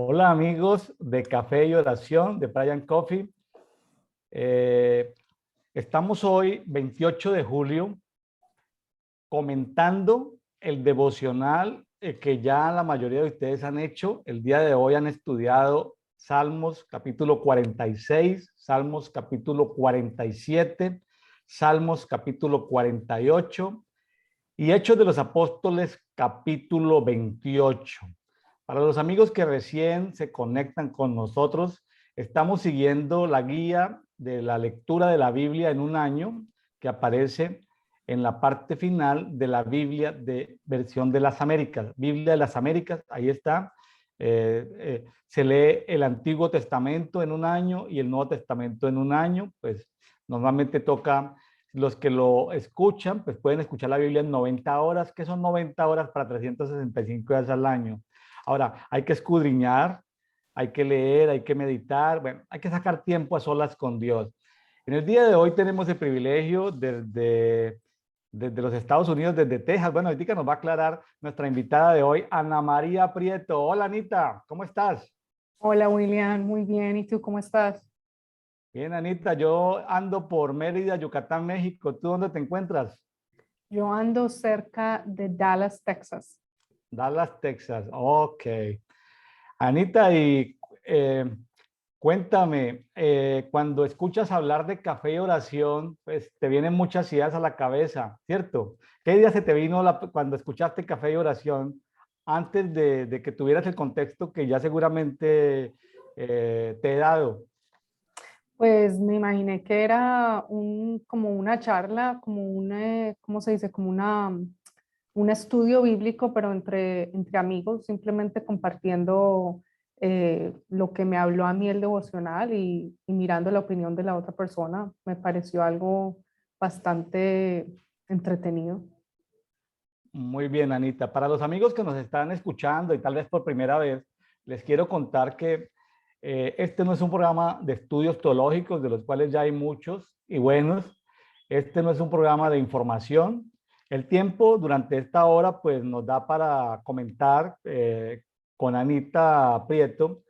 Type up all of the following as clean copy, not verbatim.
Hola amigos de Café y Oración de Brian Coffee. Eh, Estamos hoy, 28 de julio, comentando el devocional que ya la mayoría de ustedes han hecho. El día de hoy han estudiado Salmos capítulo 46, Salmos capítulo 47, Salmos capítulo 48 y Hechos de los Apóstoles capítulo 28. Para los amigos que recién se conectan con nosotros, estamos siguiendo la guía de la lectura de la Biblia en un año que aparece en la parte final de la Biblia de versión de las Américas. Biblia de las Américas, ahí está. Se lee el Antiguo Testamento en un año y el Nuevo Testamento en un año. Pues normalmente toca, los que lo escuchan, pues pueden escuchar la Biblia en 90 horas, que son 90 horas para 365 días al año. Ahora, hay que escudriñar, hay que leer, hay que meditar, bueno, hay que sacar tiempo a solas con Dios. En el día de hoy tenemos el privilegio desde los Estados Unidos, desde Texas. Bueno, ahorita nos va a aclarar nuestra invitada de hoy, Ana María Prieto. Hola, Anita, ¿cómo estás? Hola William, muy bien. ¿Y tú cómo estás? Bien, Anita, yo ando por Mérida, Yucatán, México. ¿Tú dónde te encuentras? Yo ando cerca de Dallas, Texas. Dallas, Texas. Ok. Anita, y cuéntame, cuando escuchas hablar de café y oración, pues te vienen muchas ideas a la cabeza, ¿cierto? ¿Qué idea se te vino cuando escuchaste café y oración antes de que tuvieras el contexto que ya seguramente te he dado? Pues me imaginé que era como una charla, como ¿cómo se dice? Como un estudio bíblico, pero entre amigos, simplemente compartiendo lo que me habló a mí el devocional y mirando la opinión de la otra persona. Me pareció algo bastante entretenido. Muy bien, Anita. Para los amigos que nos están escuchando y tal vez por primera vez, les quiero contar que este no es un programa de estudios teológicos, de los cuales ya hay muchos y buenos. Este no es un programa de información. El tiempo durante esta hora pues nos da para comentar con Anita Prieto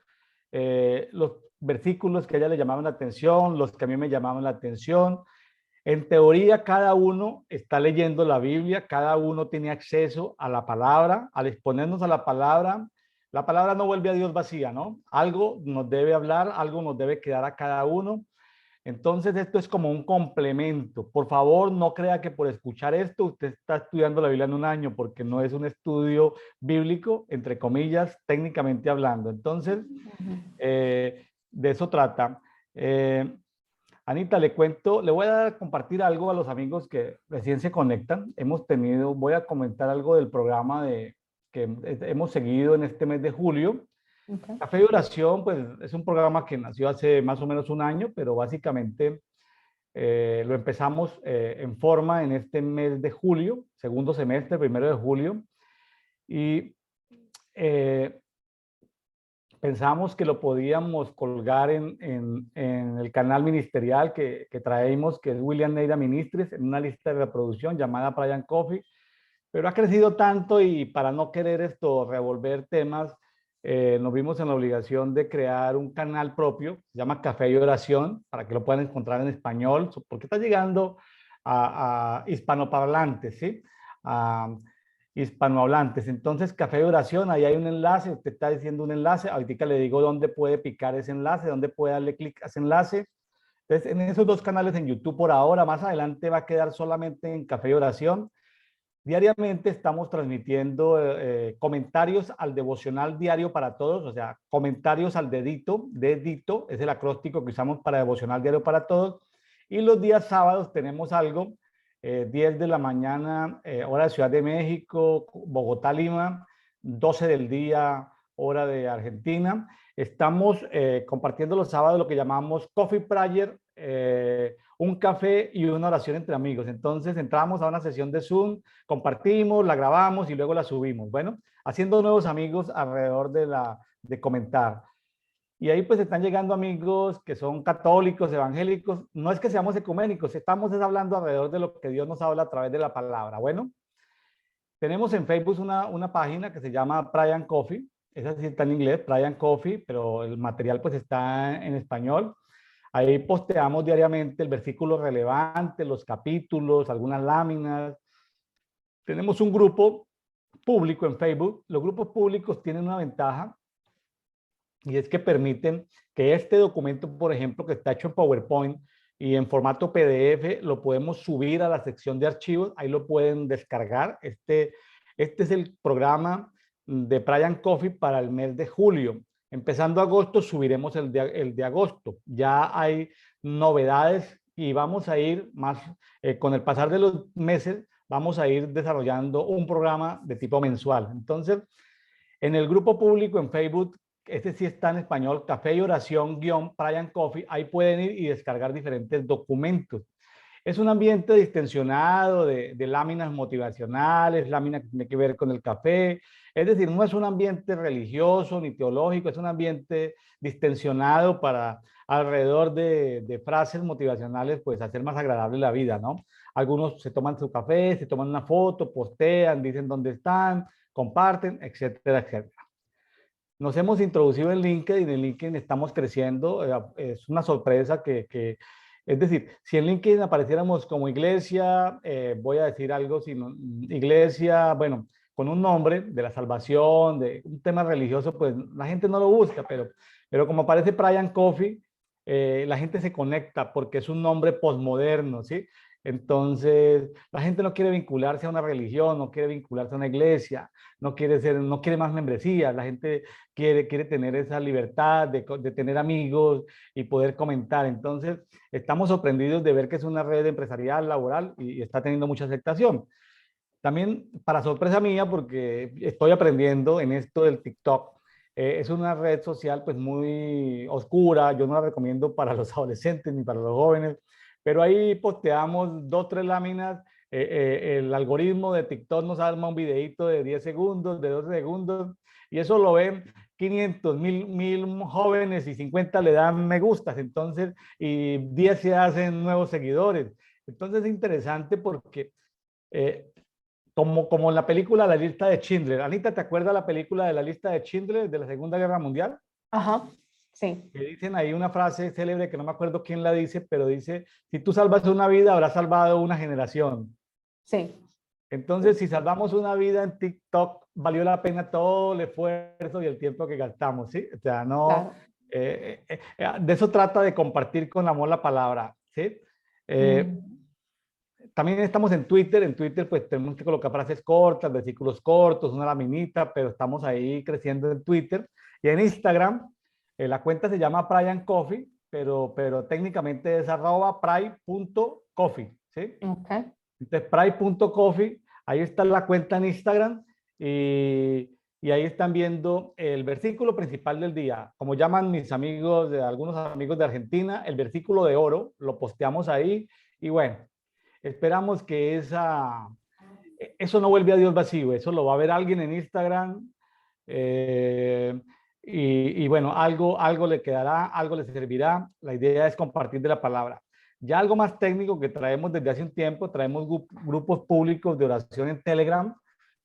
los versículos que a ella le llamaban la atención, los que a mí me llamaban la atención. En teoría, cada uno está leyendo la Biblia, cada uno tiene acceso a la palabra. Al exponernos a la palabra no vuelve a Dios vacía, ¿no? Algo nos debe hablar, algo nos debe quedar a cada uno. Entonces, esto es como un complemento. Por favor, no crea que por escuchar esto usted está estudiando la Biblia en un año, porque no es un estudio bíblico, entre comillas, técnicamente hablando. Entonces, de eso trata. Eh, Anita, le cuento, le voy a compartir algo a los amigos que recién se conectan. Voy a comentar algo del programa que hemos seguido en este mes de julio. Okay. Café y Oración, pues es un programa que nació hace más o menos un año, pero básicamente lo empezamos en forma en este mes de julio, segundo semestre, 1 de julio, y eh, pensamos que lo podíamos colgar en el canal ministerial que traemos, que es William Neira Ministries, en una lista de reproducción llamada Brian Coffee, pero ha crecido tanto y para no querer revolver temas, nos vimos en la obligación de crear un canal propio, se llama Café y Oración, para que lo puedan encontrar en español, porque está llegando a hispanoparlantes, ¿sí? A, hispanohablantes. Entonces, Café de Oración, ahí hay un enlace, usted está diciendo un enlace, ahorita le digo dónde puede picar ese enlace, dónde puede darle clic a ese enlace. Entonces, en esos dos canales en YouTube por ahora, más adelante va a quedar solamente en Café de Oración. Diariamente estamos transmitiendo comentarios al devocional diario para todos, o sea, comentarios al dedito, es el acróstico que usamos para devocional diario para todos. Y los días sábados tenemos algo, 10 de la mañana, hora de Ciudad de México, Bogotá, Lima, 12 del día, hora de Argentina. Estamos compartiendo los sábados lo que llamamos Coffee Prayer, un café y una oración entre amigos. Entonces entramos a una sesión de Zoom, compartimos, la grabamos y luego la subimos. Bueno, haciendo nuevos amigos alrededor de comentar. Y ahí pues están llegando amigos que son católicos, evangélicos. No es que seamos ecuménicos, estamos hablando alrededor de lo que Dios nos habla a través de la palabra. Bueno, tenemos en Facebook una página que se llama Brian Coffee. esa sí está en inglés, Brian Coffee, pero el material pues está en español. Ahí posteamos diariamente el versículo relevante, los capítulos, algunas láminas. Tenemos un grupo público en Facebook. Los grupos públicos tienen una ventaja y es que permiten que este documento, por ejemplo, que está hecho en PowerPoint y en formato PDF, lo podemos subir a la sección de archivos, ahí lo pueden descargar. Este es el programa de Brian Coffee para el mes de julio. Empezando agosto, subiremos el de agosto. Ya hay novedades y vamos a ir más, con el pasar de los meses, vamos a ir desarrollando un programa de tipo mensual. Entonces, en el grupo público en Facebook, este sí está en español, Café y Oración guión Brian Coffee, ahí pueden ir y descargar diferentes documentos. Es un ambiente distensionado de láminas motivacionales, láminas que tienen que ver con el café. Es decir, no es un ambiente religioso ni teológico, es un ambiente distensionado para alrededor de frases motivacionales, pues hacer más agradable la vida, ¿no? Algunos se toman su café, se toman una foto, postean, dicen dónde están, comparten, etcétera, etcétera. Nos hemos introducido en LinkedIn, en LinkedIn estamos creciendo, es una sorpresa es decir, si en LinkedIn apareciéramos como iglesia, voy a decir algo, sino iglesia, bueno, con un nombre de la salvación, de un tema religioso, pues la gente no lo busca, pero como aparece Brian Coffee, la gente se conecta porque es un nombre posmoderno, ¿sí? Entonces, la gente no quiere vincularse a una religión, no quiere vincularse a una iglesia, no quiere más membresía, la gente quiere tener esa libertad de tener amigos y poder comentar. Entonces, estamos sorprendidos de ver que es una red empresarial, laboral y está teniendo mucha aceptación. También, para sorpresa mía, porque estoy aprendiendo en esto del TikTok, es una red social pues muy oscura, yo no la recomiendo para los adolescentes ni para los jóvenes, pero ahí posteamos dos, tres láminas, el algoritmo de TikTok nos arma un videito de 10 segundos, de 12 segundos, y eso lo ven 500, mil jóvenes y 50 le dan me gustas, entonces, y 10 se hacen nuevos seguidores. Entonces es interesante porque eh, como en la película La lista de Schindler. Anita, ¿te acuerdas la película de La lista de Schindler de la Segunda Guerra Mundial? Ajá, sí, Que dicen ahí una frase célebre que no me acuerdo quién la dice, pero dice, si tú salvas una vida, habrás salvado una generación. sí, Entonces, si salvamos una vida en TikTok, valió la pena todo el esfuerzo y el tiempo que gastamos, ¿sí? O sea, no, claro. de eso trata de compartir con amor la palabra, ¿sí? Eh, Mm. También estamos en Twitter pues tenemos que colocar frases cortas, versículos cortos, una laminita, pero estamos ahí creciendo en Twitter. Y en Instagram, la cuenta se llama Brian Coffee, pero técnicamente es @pry.coffee, ¿sí? Ok. Entonces, pry.coffee, ahí está la cuenta en Instagram y ahí están viendo el versículo principal del día. Como llaman mis amigos, algunos amigos de Argentina, el versículo de oro, lo posteamos ahí y bueno, esperamos que eso no vuelve a Dios vacío, eso lo va a ver alguien en Instagram eh, y bueno, algo le quedará, algo le servirá. La idea es compartir de la palabra. Ya algo más técnico que traemos desde hace un tiempo, traemos grupos públicos de oración en Telegram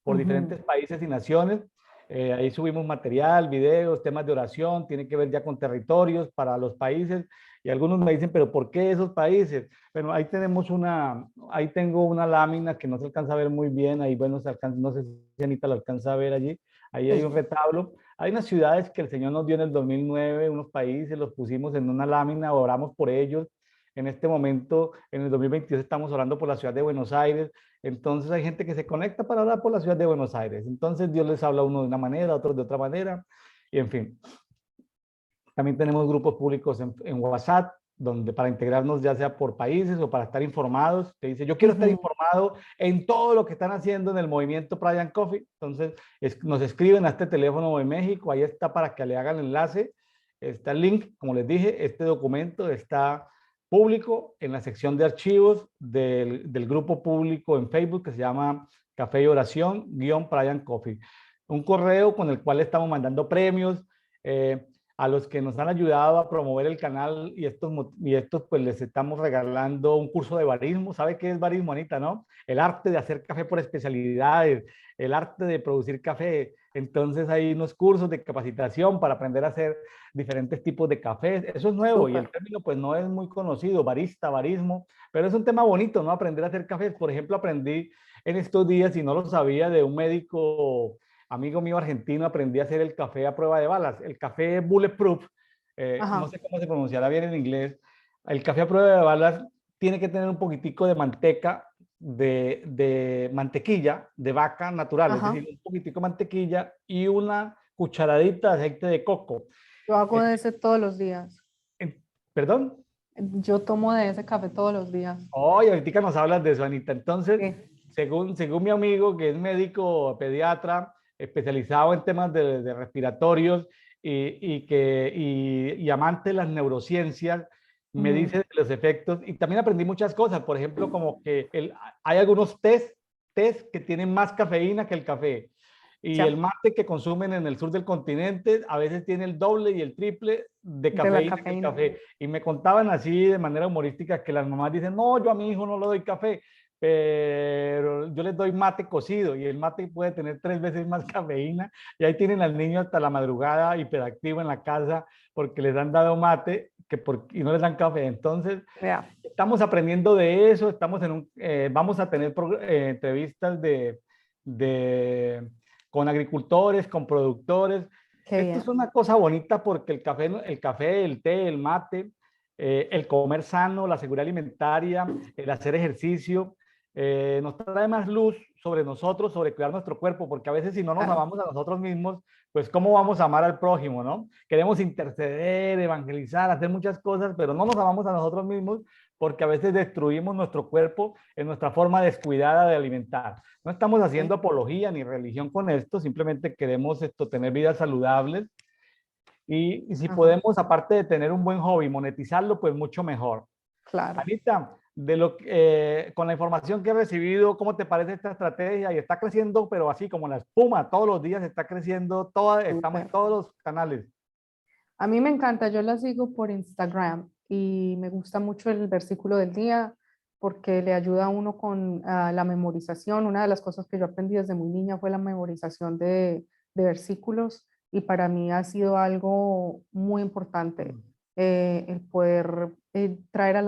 por Ujú. diferentes países y naciones. Ahí subimos material, videos, temas de oración, tiene que ver ya con territorios para los países. Y algunos me dicen, pero ¿por qué esos países? Bueno, ahí tengo una lámina que no se alcanza a ver muy bien, ahí bueno, no sé si Anita la alcanza a ver allí, ahí hay un Sí. retablo. Hay unas ciudades que el Señor nos dio en el 2009, unos países, los pusimos en una lámina, oramos por ellos. En este momento, en el 2022, estamos orando por la ciudad de Buenos Aires. Entonces hay gente que se conecta para orar por la ciudad de Buenos Aires. Entonces Dios les habla a uno de una manera, a otros de otra manera. Y en fin, también tenemos grupos públicos en WhatsApp, donde para integrarnos ya sea por países o para estar informados, te dice, yo quiero estar Ujú. informado en todo lo que están haciendo en el movimiento Brian Coffee. Entonces nos escriben a este teléfono de México, ahí está para que le hagan el enlace, está el link, como les dije, este documento está público en la sección de archivos del grupo público en Facebook que se llama Café y Oración, Brian Coffee. Un correo con el cual estamos mandando premios. a los que nos han ayudado a promover el canal y estos pues les estamos regalando un curso de barismo. ¿Sabe qué es barismo, Anita, no? El arte de hacer café por especialidades, el arte de producir café. Entonces hay unos cursos de capacitación para aprender a hacer diferentes tipos de cafés. Eso es nuevo y Súper. el término pues no es muy conocido, barista, barismo, pero es un tema bonito, ¿no? Aprender a hacer cafés. Por ejemplo, aprendí en estos días, y no lo sabía, de un médico amigo mío argentino, aprendí a hacer el café a prueba de balas. El café bulletproof, no Ajá, sé cómo se pronunciará bien en inglés. El café a prueba de balas tiene que tener un poquitico de manteca, de mantequilla de vaca natural, es ajá. decir, un poquitico de mantequilla y una cucharadita de aceite de coco. Yo hago Eh, de ese todos los días. ¿Perdón? Yo tomo de ese café todos los días. Oye, ahorita nos hablas de eso, Anita. Entonces, Sí. según mi amigo, que es médico pediatra, especializado en temas de respiratorios y amante de las neurociencias, me Ujú. dice de los efectos, y también aprendí muchas cosas, por ejemplo, como que hay algunos test que tienen más cafeína que el café. Y el Ya, mate que consumen en el sur del continente a veces tiene el doble y el triple de de la cafeína que el cafeína. café. Y me contaban así de manera humorística que las mamás dicen, no, yo a mi hijo no le doy café, pero yo les doy mate cocido y el mate puede tener 3 veces más cafeína y ahí tienen al niño hasta la madrugada hiperactivo en la casa porque les han dado mate y no les dan café. Entonces, Ya, estamos aprendiendo de eso, vamos a tener entrevistas de, con agricultores, con productores. qué Esto es bien. una cosa bonita porque el café, el té, el mate, el comer sano, la seguridad alimentaria, el hacer ejercicio, nos trae más luz sobre nosotros, sobre cuidar nuestro cuerpo, porque a veces si no nos Claro. amamos a nosotros mismos, pues cómo vamos a amar al prójimo, ¿no? Queremos interceder, evangelizar, hacer muchas cosas, pero no nos amamos a nosotros mismos porque a veces destruimos nuestro cuerpo en nuestra forma descuidada de alimentar. No estamos haciendo Sí. apología ni religión con esto, simplemente queremos tener vidas saludables y si Ajá, podemos, aparte de tener un buen hobby, monetizarlo, pues mucho mejor. claro. Anita, con la información que he recibido, ¿cómo te parece esta estrategia? Y está creciendo, pero así como la espuma, todos los días está creciendo, estamos en Súper. todos los canales. A mí me encanta, yo la sigo por Instagram y me gusta mucho el versículo del día porque le ayuda a uno con la memorización. Una de las cosas que yo aprendí desde muy niña fue la memorización de versículos y para mí ha sido algo muy importante el poder traer a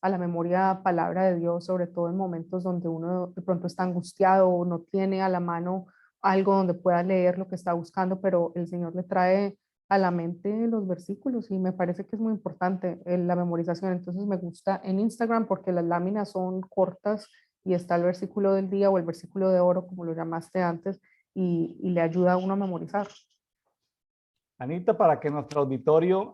la memoria palabra de Dios, sobre todo en momentos donde uno de pronto está angustiado o no tiene a la mano algo donde pueda leer lo que está buscando, pero el Señor le trae a la mente los versículos y me parece que es muy importante la memorización. Entonces me gusta en Instagram porque las láminas son cortas y está el versículo del día o el versículo de oro, como lo llamaste antes, y le ayuda a uno a memorizar. Anita, para que nuestro auditorio,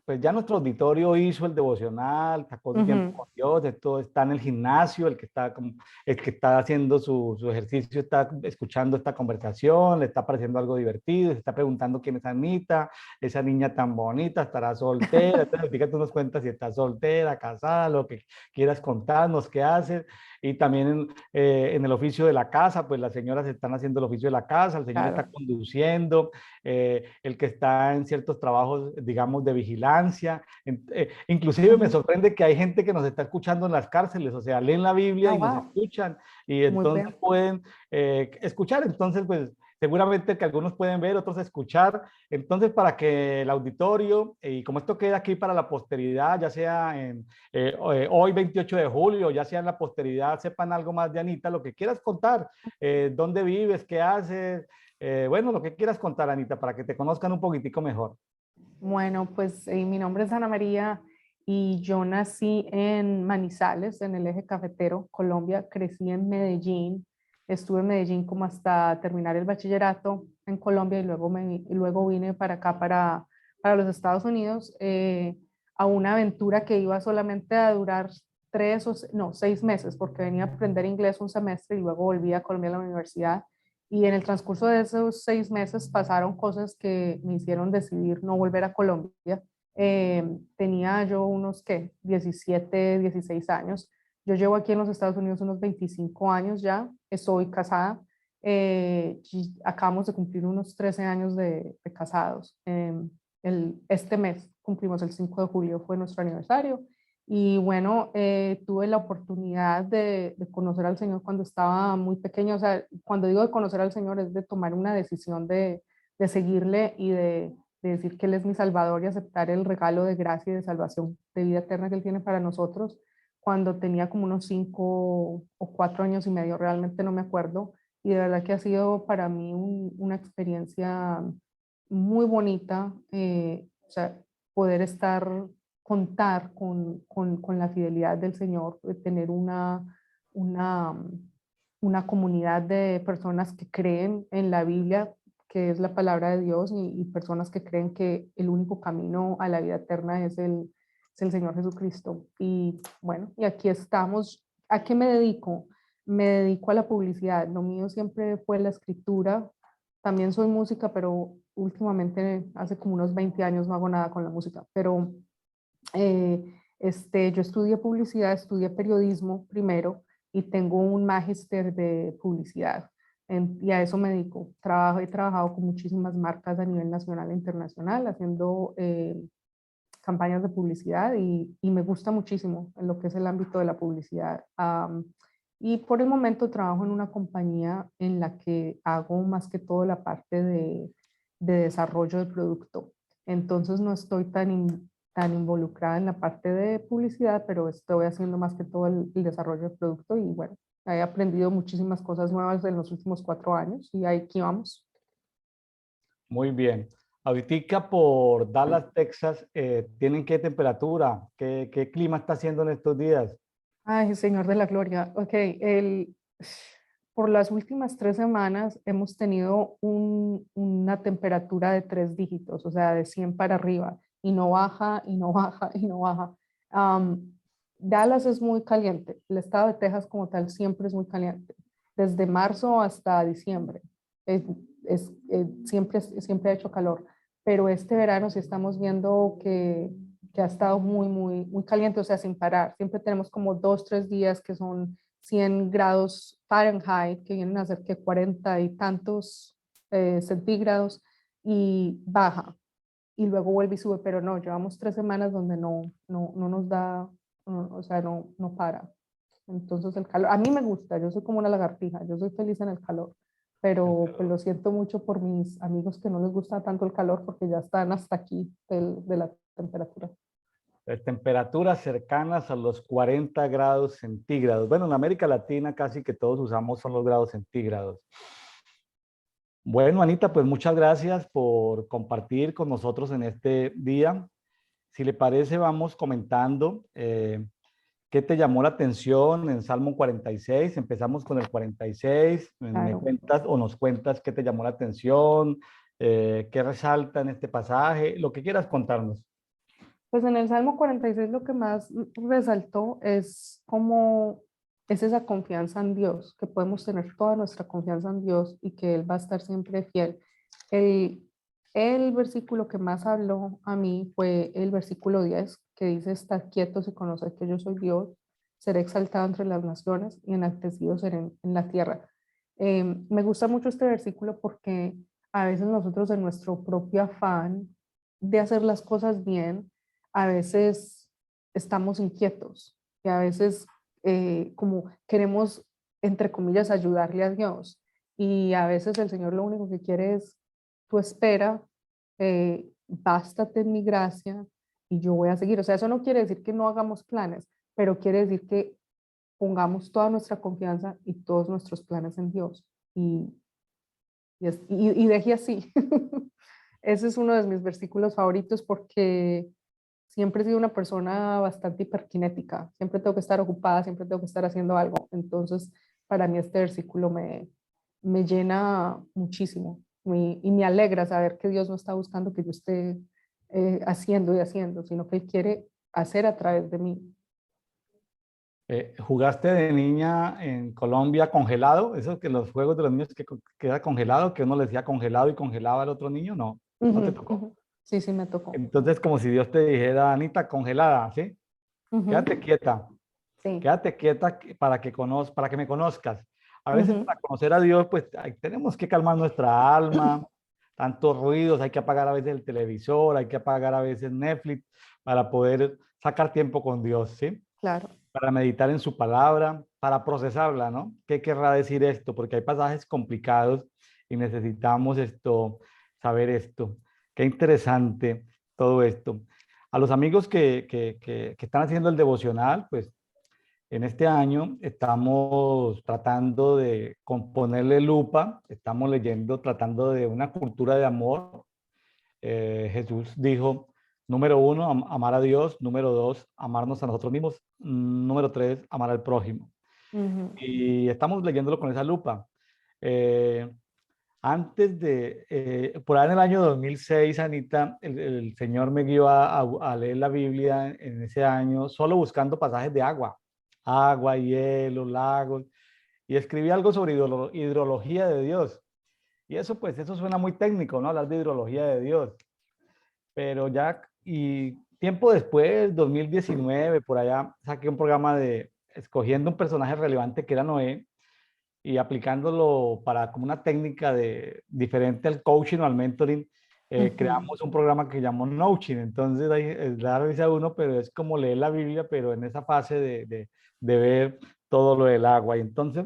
pues ya nuestro auditorio hizo el devocional, sacó su tiempo Ujú, con Dios, esto está en el gimnasio, el que está haciendo su ejercicio está escuchando esta conversación, le está pareciendo algo divertido, se está preguntando quién es Anita, esa niña tan bonita, estará soltera, entonces fíjate, tú nos cuentas si está soltera, casada, lo que quieras contarnos, qué haces, y también en el oficio de la casa, pues las señoras están haciendo el oficio de la casa, el señor está claro. conduciendo, el que está en ciertos trabajos, digamos, de vigilancia. Inclusive me Ujú. sorprende que hay gente que nos está escuchando en las cárceles, o sea, leen la Biblia Ah, y nos wow, escuchan y muy entonces bien. pueden escuchar. Entonces, pues seguramente que algunos pueden ver, otros escuchar. Entonces, para que el auditorio, y como esto queda aquí para la posteridad, ya sea hoy 28 de julio, ya sea en la posteridad, sepan algo más de Anita, lo que quieras contar, dónde vives, qué haces, bueno, lo que quieras contar, Anita, para que te conozcan un poquitico mejor. Bueno, pues mi nombre es Ana María y yo nací en Manizales, en el eje cafetero, Colombia. Crecí en Medellín, estuve en Medellín como hasta terminar el bachillerato en Colombia y luego vine para acá, para los Estados Unidos, a una aventura que iba solamente a durar no, 6 meses, porque venía a aprender inglés un semestre y luego volví a Colombia a la universidad. Y en el transcurso de esos 6 meses pasaron cosas que me hicieron decidir no volver a Colombia. Tenía yo unos, ¿qué? 17, 16 años. Yo llevo aquí en los Estados Unidos unos 25 años ya. Estoy casada. Y acabamos de cumplir unos 13 años de casados. este mes cumplimos el 5 de julio, fue nuestro aniversario. Y bueno, tuve la oportunidad de conocer al Señor cuando estaba muy pequeño. O sea, cuando digo de conocer al Señor es de tomar una decisión de seguirle y de decir que Él es mi Salvador y aceptar el regalo de gracia y de salvación, de vida eterna que Él tiene para nosotros. Cuando tenía como unos 5 o 4 años y medio, realmente no me acuerdo. Y de verdad que ha sido para mí una experiencia muy bonita, o sea, poder contar con la fidelidad del Señor, tener una, una comunidad de personas que creen en la Biblia, que es la palabra de Dios, y personas que creen que el único camino a la vida eterna es el Señor Jesucristo. Y bueno, y aquí estamos. ¿A qué me dedico? Me dedico a la publicidad. Lo mío siempre fue la escritura. También soy música, pero últimamente, hace como unos 20 años no hago nada con la música. Pero yo estudié publicidad, estudié periodismo primero y tengo un máster de publicidad. Y a eso me dedico. He trabajado con muchísimas marcas a nivel nacional e internacional haciendo campañas de publicidad y me gusta muchísimo en lo que es el ámbito de la publicidad. Y por el momento trabajo en una compañía en la que hago más que todo la parte de desarrollo de producto. Entonces no estoy tan involucrada en la parte de publicidad, pero estoy haciendo más que todo el desarrollo de producto y bueno, he aprendido muchísimas cosas nuevas en los últimos 4 años y aquí vamos. Muy bien. Ahorita por Dallas, Texas, ¿tienen qué temperatura? ¿Qué clima está haciendo en estos días? Ay, Señor de la Gloria. Ok, por las últimas 3 semanas hemos tenido una temperatura de 3 dígitos, o sea, de 100 para arriba, y no baja, y no baja, y no baja. Am, Dallas es muy caliente, el estado de Texas como tal siempre es muy caliente, desde marzo hasta diciembre. Es, siempre ha hecho calor, pero este verano sí estamos viendo que ha estado muy, muy, muy caliente, o sea, sin parar. Siempre tenemos como 2, 3 días que son 100 grados Fahrenheit, que vienen a ser que 40 y tantos centígrados, y baja, y luego vuelve y sube, pero no, llevamos 3 semanas donde no nos da, o sea, no para. Entonces el calor, a mí me gusta, yo soy como una lagartija, yo soy feliz en el calor, pero pues lo siento mucho por mis amigos que no les gusta tanto el calor porque ya están hasta aquí de la temperatura. Temperaturas cercanas a los 40 grados centígrados. Bueno, en América Latina casi que todos usamos son los grados centígrados. Bueno, Anita, pues muchas gracias por compartir con nosotros en este día. Si le parece, vamos comentando qué te llamó la atención en Salmo 46. Empezamos con el 46. Me Claro. cuentas o nos cuentas qué te llamó la atención, qué resalta en este pasaje, lo que quieras contarnos. Pues en el Salmo 46 lo que más resaltó es cómo es esa confianza en Dios, que podemos tener toda nuestra confianza en Dios y que Él va a estar siempre fiel. El, el versículo que más habló a mí fue el versículo 10, que dice: "Estad quietos y conoced que yo soy Dios, seré exaltado entre las naciones y enaltecido seré en la tierra". Me gusta mucho este versículo porque a veces nosotros en nuestro propio afán de hacer las cosas bien, a veces estamos inquietos y a veces como queremos, entre comillas, ayudarle a Dios. Y a veces el Señor lo único que quiere es: tú espera, bástate en mi gracia y yo voy a seguir. O sea, eso no quiere decir que no hagamos planes, pero quiere decir que pongamos toda nuestra confianza y todos nuestros planes en Dios. Y deje así. Ese es uno de mis versículos favoritos porque siempre he sido una persona bastante hiperkinética, siempre tengo que estar ocupada, siempre tengo que estar haciendo algo. Entonces, para mí este versículo me llena muchísimo y me alegra saber que Dios no está buscando que yo esté haciendo y haciendo, sino que Él quiere hacer a través de mí. ¿Jugaste de niña en Colombia congelado? Eso que los juegos de los niños que queda congelado, que uno le decía congelado y congelaba al otro niño, no, no te Ujú, tocó. ujú. Sí, sí, me tocó. Entonces, como si Dios te dijera, Anita, congelada, ¿sí? Ujú, Quédate quieta, sí. quédate quieta para que me conozcas. A veces Ujú, para conocer a Dios, pues tenemos que calmar nuestra alma, tantos ruidos, hay que apagar a veces el televisor, hay que apagar a veces Netflix para poder sacar tiempo con Dios, ¿sí? Claro. Para meditar en su palabra, para procesarla, ¿no? ¿Qué querrá decir esto? Porque hay pasajes complicados y necesitamos saber esto. Qué interesante todo esto. A los amigos que están haciendo el devocional, pues en este año estamos tratando de ponerle lupa, estamos leyendo, tratando de una cultura de amor. Jesús dijo, número uno, amar a Dios; número dos, amarnos a nosotros mismos; número tres, amar al prójimo. Ujú. Y estamos leyéndolo con esa lupa. Eh, por ahí en el año 2006, Anita, el Señor me guió a leer la Biblia en ese año, solo buscando pasajes de agua, hielo, lagos, y escribí algo sobre hidrología de Dios. Y eso, pues, eso suena muy técnico, ¿no? Hablar de hidrología de Dios. Pero ya, y tiempo después, 2019, por allá, saqué un programa escogiendo un personaje relevante que era Noé, y aplicándolo para como una técnica diferente al coaching o al mentoring, Ujú. creamos un programa que llamamos Noaching. Entonces, ahí da risa a uno, pero es como leer la Biblia, pero en esa fase de ver todo lo del agua. Y entonces,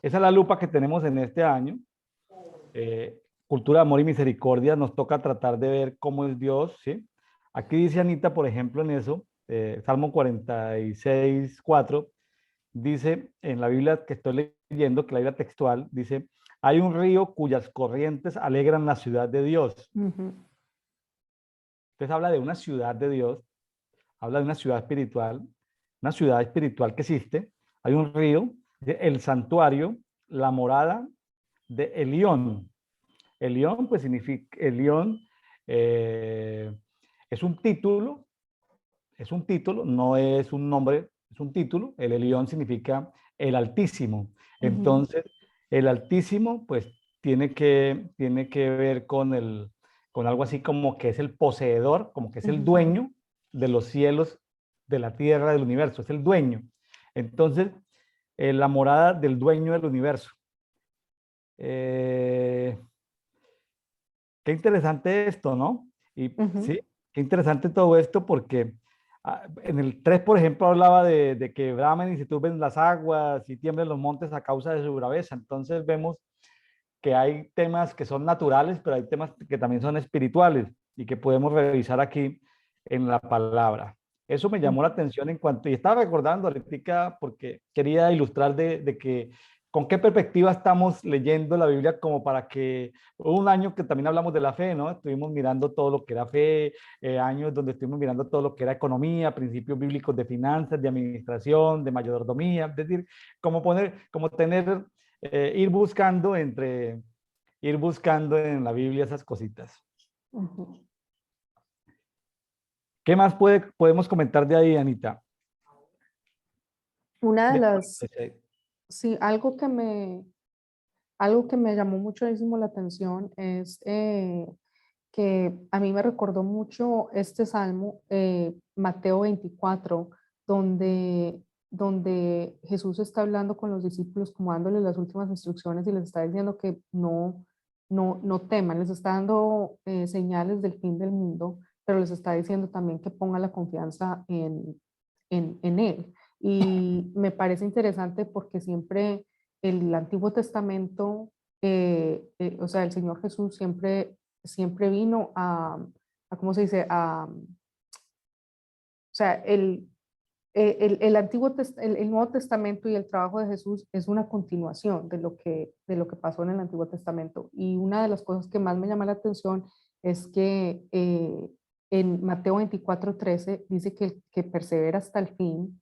esa es la lupa que tenemos en este año. eh, Cultura de amor y misericordia, nos toca tratar de ver cómo es Dios, ¿sí? Aquí dice Anita, por ejemplo, en eso, Salmo 46:4, dice en la Biblia que estoy leyendo, que la Biblia textual, dice, hay un río cuyas corrientes alegran la ciudad de Dios. Ujú. Entonces habla de una ciudad de Dios, habla de una ciudad espiritual que existe. Hay un río, el santuario, la morada de Elión. Elión, pues significa, Elión eh, es un título, no es un nombre, es un título. El Elión significa el Altísimo. Ujú. Entonces, el Altísimo, pues, tiene que ver con algo así como que es el poseedor, como que es el Ujú. dueño de los cielos, de la tierra, del universo, es el dueño. Entonces, la morada del dueño del universo. Eh, Qué interesante esto, ¿no? Y Ujú. sí, qué interesante todo esto porque en el 3, por ejemplo, hablaba de que bramen y se turben las aguas y tiemblen los montes a causa de su braveza. Entonces vemos que hay temas que son naturales, pero hay temas que también son espirituales y que podemos revisar aquí en la palabra. Eso me llamó la atención y estaba recordando ahorita porque quería ilustrar de que con qué perspectiva estamos leyendo la Biblia, como para que hubo un año que también hablamos de la fe, ¿no? Estuvimos mirando todo lo que era fe, años donde estuvimos mirando todo lo que era economía, principios bíblicos de finanzas, de administración, de mayordomía, es decir, como tener, ir buscando en la Biblia esas cositas. Ujú. ¿Qué más podemos comentar de ahí, Anita? Una de De- las, sí, algo que me llamó muchísimo la atención es que a mí me recordó mucho este salmo, Mateo 24, donde Jesús está hablando con los discípulos, como dándoles las últimas instrucciones y les está diciendo que no teman, les está dando señales del fin del mundo, pero les está diciendo también que pongan la confianza en Él. Y me parece interesante porque siempre el Antiguo Testamento, o sea, el Señor Jesús siempre vino ¿cómo se dice? O sea, el Nuevo Testamento y el trabajo de Jesús es una continuación de lo que pasó en el Antiguo Testamento. Y una de las cosas que más me llama la atención es que en Mateo 24:13 dice que el que persevera hasta el fin,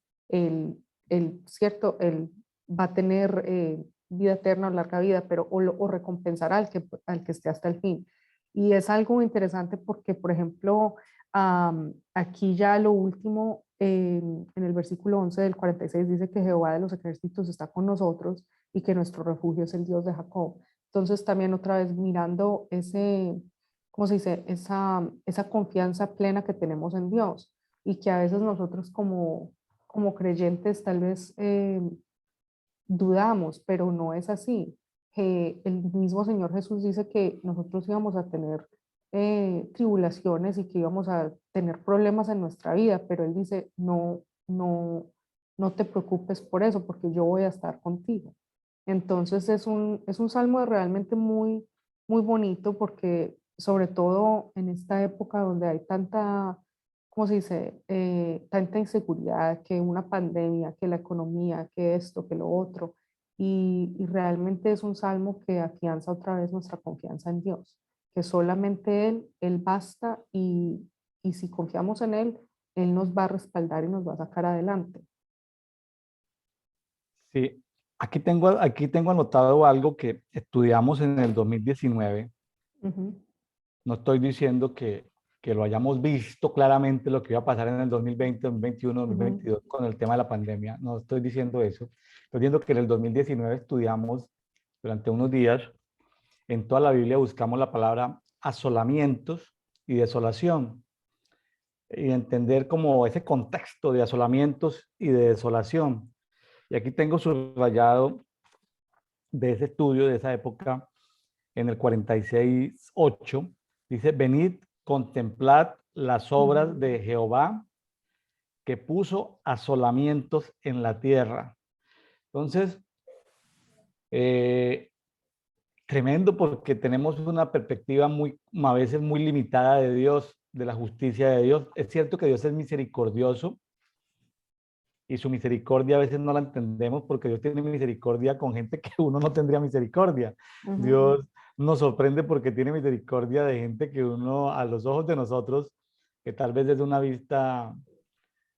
cierto, él va a tener vida eterna o larga vida, pero o recompensará al que esté hasta el fin. Y es algo interesante porque, por ejemplo, aquí ya lo último, en el versículo 11 del 46 dice que Jehová de los ejércitos está con nosotros y que nuestro refugio es el Dios de Jacob. Entonces también otra vez mirando ¿cómo se dice? Esa confianza plena que tenemos en Dios y que a veces nosotros como creyentes tal vez dudamos, pero no es así. el mismo Señor Jesús dice que nosotros íbamos a tener tribulaciones y que íbamos a tener problemas en nuestra vida, pero Él dice, no te preocupes por eso, porque yo voy a estar contigo. Entonces es un salmo realmente muy bonito porque sobre todo en esta época donde hay tanta, ¿cómo se dice? Tanta inseguridad, que una pandemia, que la economía, que esto, que lo otro. Y realmente es un salmo que afianza otra vez nuestra confianza en Dios, que solamente Él basta y si confiamos en Él nos va a respaldar y nos va a sacar adelante. Sí, aquí tengo anotado algo que estudiamos en el 2019. Ujú, No estoy diciendo que lo hayamos visto claramente lo que iba a pasar en el 2020, 2021, ujú, 2022 con el tema de la pandemia. No estoy diciendo eso. Estoy diciendo que en el 2019 estudiamos durante unos días, en toda la Biblia buscamos la palabra asolamientos y desolación y entender como ese contexto de asolamientos y de desolación. Y aquí tengo subrayado de ese estudio de esa época en el 46:8, dice, venid, contemplad las ujú. obras de Jehová que puso asolamientos en la tierra. Entonces, eh, tremendo porque tenemos una perspectiva a veces muy limitada de Dios, de la justicia de Dios. Es cierto que Dios es misericordioso y su misericordia a veces no la entendemos porque Dios tiene misericordia con gente que uno no tendría misericordia. Ujú, Dios nos sorprende porque tiene misericordia de gente que uno, a los ojos de nosotros, que tal vez desde una vista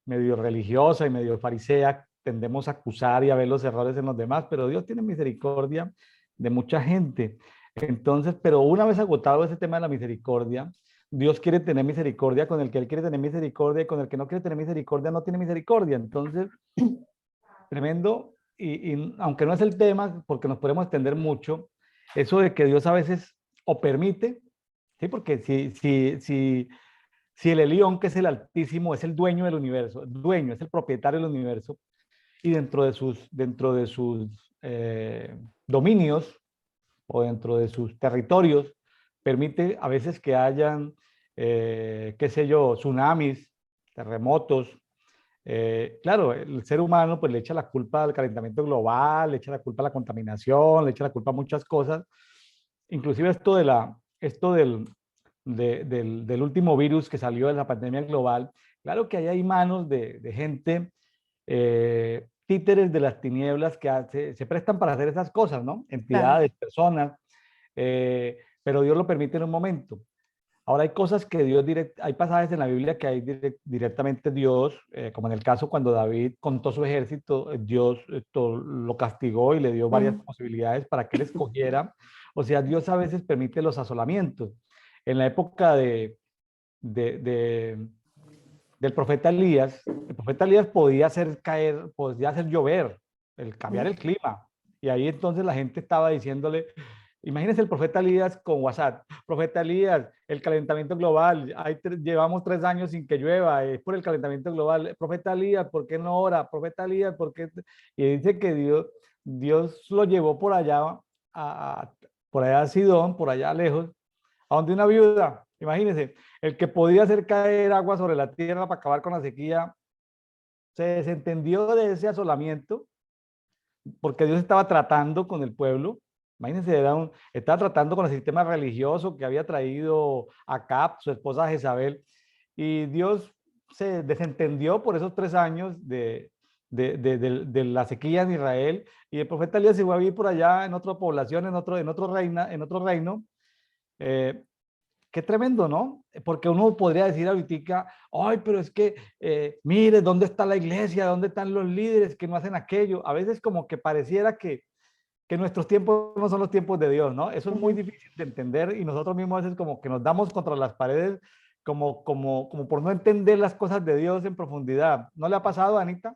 medio religiosa y medio farisea, tendemos a acusar y a ver los errores en los demás, pero Dios tiene misericordia de mucha gente. Entonces, pero una vez agotado ese tema de la misericordia, Dios quiere tener misericordia con el que Él quiere tener misericordia y con el que no quiere tener misericordia no tiene misericordia. Entonces, tremendo, y aunque no es el tema, porque nos podemos extender mucho, eso de que Dios a veces o permite, ¿sí? Porque si el Elión, que es el Altísimo, es el dueño del universo, dueño, es el propietario del universo, y dentro de sus dominios o dentro de sus territorios, permite a veces que hayan, qué sé yo, tsunamis, terremotos. Claro, el ser humano pues le echa la culpa al calentamiento global, le echa la culpa a la contaminación, le echa la culpa a muchas cosas, inclusive esto del último virus que salió de la pandemia global. Claro que ahí hay manos de gente, títeres de las tinieblas que se prestan para hacer esas cosas, ¿no? claro. Entidades, personas, pero Dios lo permite en un momento. Ahora hay cosas que hay pasajes en la Biblia que hay directamente Dios, como en el caso cuando David contó su ejército, Dios esto, lo castigó y le dio varias Ujú, posibilidades para que él escogiera. O sea, Dios a veces permite los asolamientos. En la época de, de- del profeta Elías, el profeta Elías podía hacer caer, podía hacer llover, cambiar ujú. el clima. Y ahí entonces la gente estaba diciéndole, imagínense el profeta Elías con WhatsApp, profeta Elías, el calentamiento global, llevamos 3 años sin que llueva, es por el calentamiento global. Profeta Elías, ¿por qué no ora? Profeta Elías, ¿por qué? Y dice que Dios lo llevó por allá, por allá a Sidón, por allá lejos, a donde una viuda, imagínense, el que podía hacer caer agua sobre la tierra para acabar con la sequía, se desentendió de ese asolamiento porque Dios estaba tratando con el pueblo. Imagínense, estaba tratando con el sistema religioso que había traído Acab, su esposa Jezabel, y Dios se desentendió por esos 3 años de la sequía en Israel, y el profeta Elías se fue a vivir por allá en otra población, en otro reino. eh, Qué tremendo, ¿no? Porque uno podría decir ahorita, ay, pero es que, mire, ¿dónde está la iglesia? ¿Dónde están los líderes que no hacen aquello? A veces como que pareciera que nuestros tiempos no son los tiempos de Dios, ¿no? Eso es muy Ujú. difícil de entender y nosotros mismos a veces como que nos damos contra las paredes como por no entender las cosas de Dios en profundidad. ¿No le ha pasado, Anita?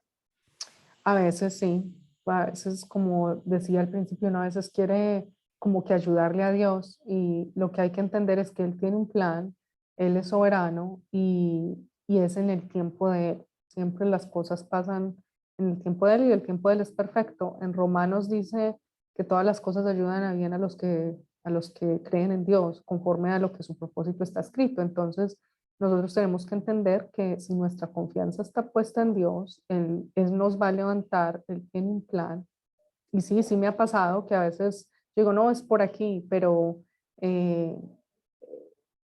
A veces sí, a veces como decía al principio, uno a veces quiere como que ayudarle a Dios y lo que hay que entender es que Él tiene un plan, Él es soberano y es en el tiempo de Él. Siempre las cosas pasan en el tiempo de Él y el tiempo de Él es perfecto. En Romanos dice que todas las cosas ayudan a bien a los que creen en Dios, conforme a lo que su propósito está escrito. Entonces, nosotros tenemos que entender que si nuestra confianza está puesta en Dios, Él nos va a levantar, Él tiene un plan. Y sí, sí me ha pasado que a veces digo, no, es por aquí, eh,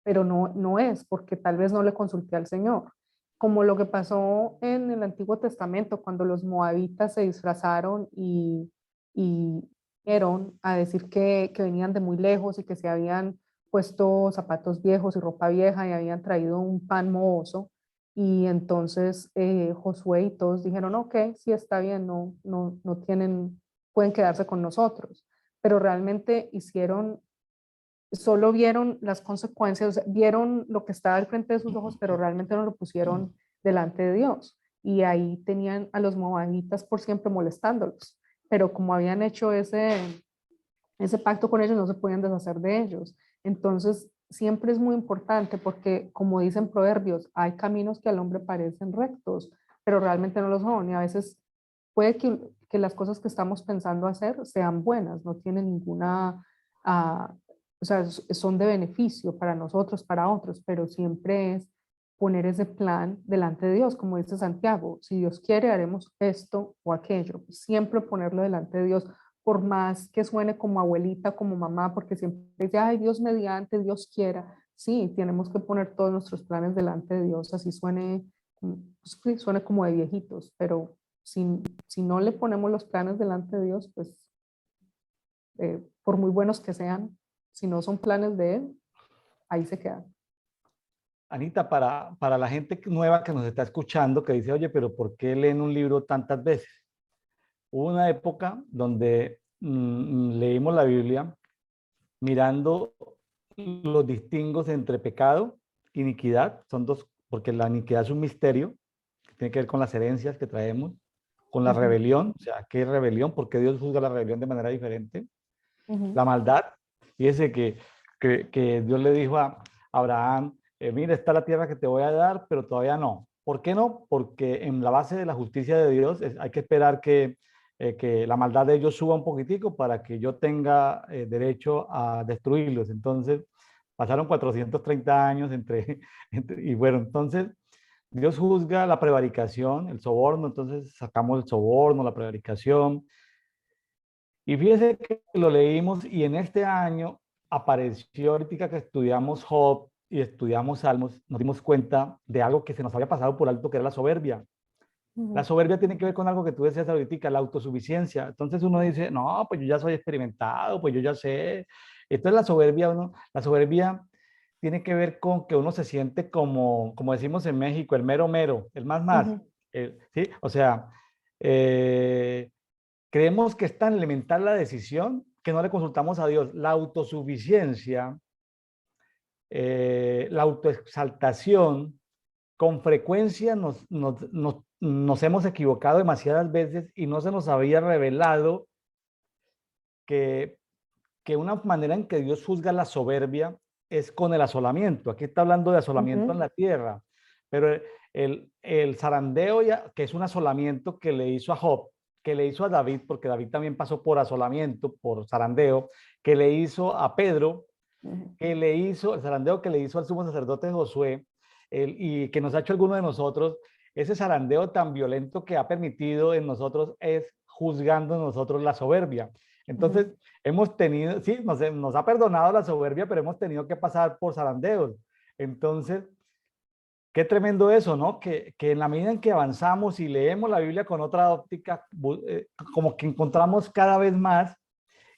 pero no, no es, porque tal vez no le consulté al Señor. Como lo que pasó en el Antiguo Testamento, cuando los moabitas se disfrazaron y vinieron a decir que venían de muy lejos y que se habían puesto zapatos viejos y ropa vieja y habían traído un pan mohoso. Y entonces Josué y todos dijeron, ok, sí está bien, no tienen, pueden quedarse con nosotros. Pero realmente hicieron, solo vieron las consecuencias, o sea, vieron lo que estaba al frente de sus ojos, pero realmente no lo pusieron delante de Dios. Y ahí tenían a los moabitas por siempre molestándolos. Pero como habían hecho ese pacto con ellos, no se podían deshacer de ellos. Entonces, siempre es muy importante porque, como dicen proverbios, hay caminos que al hombre parecen rectos, pero realmente no lo son. Y a veces puede que las cosas que estamos pensando hacer sean buenas, no tienen ninguna, ah, o sea, son de beneficio para nosotros, para otros, pero siempre es poner ese plan delante de Dios, como dice Santiago, si Dios quiere haremos esto o aquello, siempre ponerlo delante de Dios, por más que suene como abuelita, como mamá, porque siempre dice, ay, Dios mediante, Dios quiera. Sí, tenemos que poner todos nuestros planes delante de Dios, así suene, sí, suene como de viejitos, pero si, si no le ponemos los planes delante de Dios, pues por muy buenos que sean, si no son planes de Él, ahí se quedan. Anita, para la gente nueva que nos está escuchando, que dice, oye, pero ¿por qué leen un libro tantas veces? Hubo una época donde leímos la Biblia mirando los distingos entre pecado, iniquidad, son dos, porque la iniquidad es un misterio, que tiene que ver con las herencias que traemos, con la Uh -huh, rebelión, o sea, ¿qué es rebelión? ¿Por qué Dios juzga la rebelión de manera diferente? uh -huh, La maldad, fíjese que Dios le dijo a Abraham, mira, está la tierra que te voy a dar, pero todavía no. ¿Por qué no? Porque en la base de la justicia de Dios hay que esperar que la maldad de ellos suba un poquitico para que yo tenga derecho a destruirlos. Entonces, pasaron 430 años y bueno, entonces Dios juzga la prevaricación, el soborno, entonces sacamos el soborno, la prevaricación, y fíjese que lo leímos y en este año apareció ahorita que estudiamos Job y estudiamos Salmos, nos dimos cuenta de algo que se nos había pasado por alto, que era la soberbia. uh La -huh, soberbia tiene que ver con algo que tú decías ahorita, la autosuficiencia. Entonces uno dice, no, pues yo ya soy experimentado, pues yo ya sé. Entonces la soberbia tiene que ver con que uno se siente como decimos en México, el mero mero, el más uh más. -huh, ¿Sí? O sea, eh, creemos que es tan elemental la decisión que no le consultamos a Dios. La autosuficiencia, la autoexaltación, con frecuencia nos hemos equivocado demasiadas veces y no se nos había revelado que, que una manera en que Dios juzga la soberbia es con el asolamiento. Aquí está hablando de uh asolamiento en -huh, la tierra, pero el zarandeo, ya, que es un asolamiento que le hizo a Job, que le hizo a David, porque David también pasó por asolamiento, por zarandeo, que le hizo a Pedro, uh -huh. que le hizo, el zarandeo que le hizo al sumo sacerdote Josué, y que nos ha hecho alguno de nosotros, ese zarandeo tan violento que ha permitido en nosotros es juzgando en nosotros la soberbia. Entonces, Uh-huh. hemos tenido, sí, nos ha perdonado la soberbia, pero hemos tenido que pasar por zarandeos. Entonces, qué tremendo eso, ¿no? Que en la medida en que avanzamos y leemos la Biblia con otra óptica, como que encontramos cada vez más,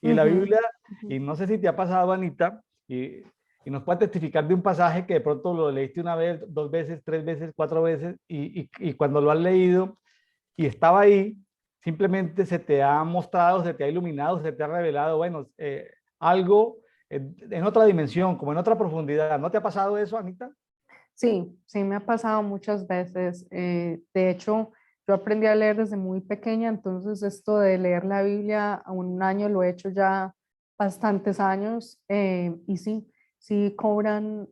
y la Uh-huh. Biblia, Uh-huh. y no sé si te ha pasado, Anita, y nos puede testificar de un pasaje que de pronto lo leíste una vez, dos veces, tres veces, cuatro veces, y cuando lo has leído y estaba ahí, simplemente se te ha mostrado, se te ha iluminado, se te ha revelado, bueno, algo en otra dimensión, como en otra profundidad. ¿No te ha pasado eso, Anita? Sí, sí me ha pasado muchas veces. De hecho, yo aprendí a leer desde muy pequeña, entonces esto de leer la Biblia a un año lo he hecho ya bastantes años y sí, sí cobran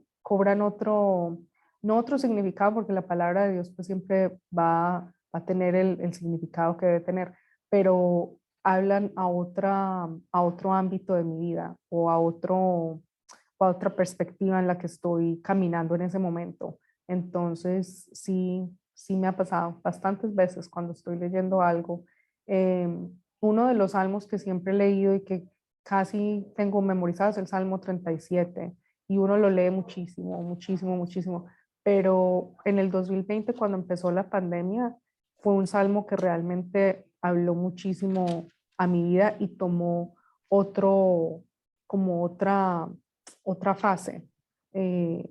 otro, no otro significado, porque la palabra de Dios pues siempre va a tener el significado que debe tener, pero hablan a otro ámbito de mi vida o a otra perspectiva en la que estoy caminando en ese momento. Entonces, sí, sí me ha pasado bastantes veces cuando estoy leyendo algo. Eh, Uno de los salmos que siempre he leído y que casi tengo memorizado es el Salmo 37 y uno lo lee muchísimo, muchísimo, muchísimo. Pero en el 2020, cuando empezó la pandemia, fue un salmo que realmente habló muchísimo a mi vida y tomó otro, como otra fase. Eh,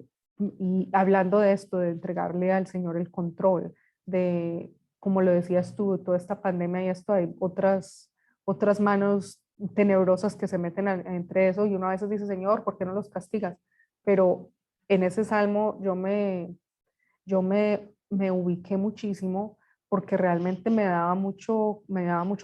y hablando de esto, de entregarle al Señor el control, de, como lo decías tú, toda esta pandemia y esto, hay otras manos tenebrosas que se meten entre eso y uno a veces dice, Señor, ¿por qué no los castigas? Pero en ese salmo me ubiqué muchísimo porque realmente me daba mucho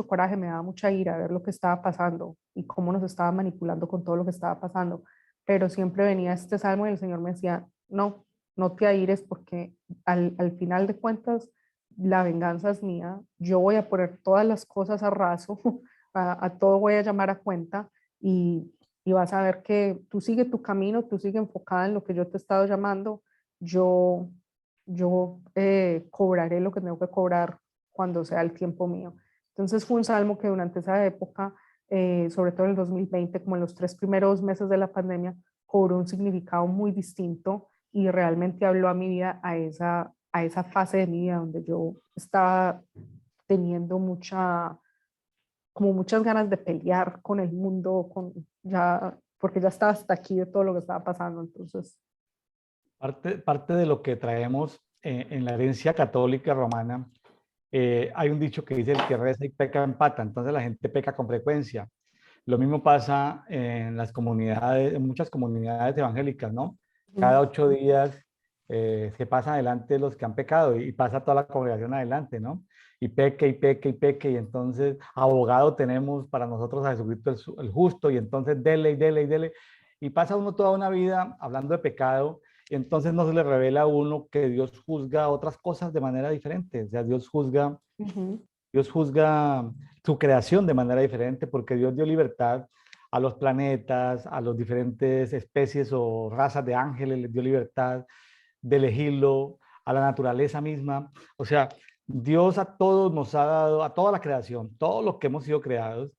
coraje, me daba mucha ira ver lo que estaba pasando y cómo nos estaba manipulando con todo lo que estaba pasando. Pero siempre venía este salmo y el Señor me decía, no, no te aires porque al final de cuentas la venganza es mía, yo voy a poner todas las cosas a raso, a todo voy a llamar a cuenta y, y vas a ver que tú sigue tu camino, tú sigue enfocada en lo que yo te he estado llamando, yo cobraré lo que tengo que cobrar cuando sea el tiempo mío. Entonces fue un salmo que durante esa época, sobre todo en el 2020, como en los 3 primeros meses de la pandemia, cobró un significado muy distinto y realmente habló a mi vida, a esa fase de mi vida donde yo estaba teniendo como muchas ganas de pelear con el mundo, porque ya estaba hasta aquí de todo lo que estaba pasando. Entonces, Parte de lo que traemos en la herencia católica romana, hay un dicho que dice el que reza y peca empata, entonces la gente peca con frecuencia. Lo mismo pasa en las comunidades, en muchas comunidades evangélicas, ¿no? Cada 8 días se pasa adelante los que han pecado y pasa toda la congregación adelante, ¿no? Y peque y peque y peque y entonces abogado tenemos para nosotros a Jesucristo el justo y entonces dele y dele y dele. Y pasa uno toda una vida hablando de pecado y entonces no se le revela a uno que Dios juzga otras cosas de manera diferente. O sea, Dios juzga su creación de manera diferente porque Dios dio libertad a los planetas, a las diferentes especies o razas de ángeles, les dio libertad de elegirlo, a la naturaleza misma. O sea, Dios a todos nos ha dado, a toda la creación, todos los que hemos sido creados,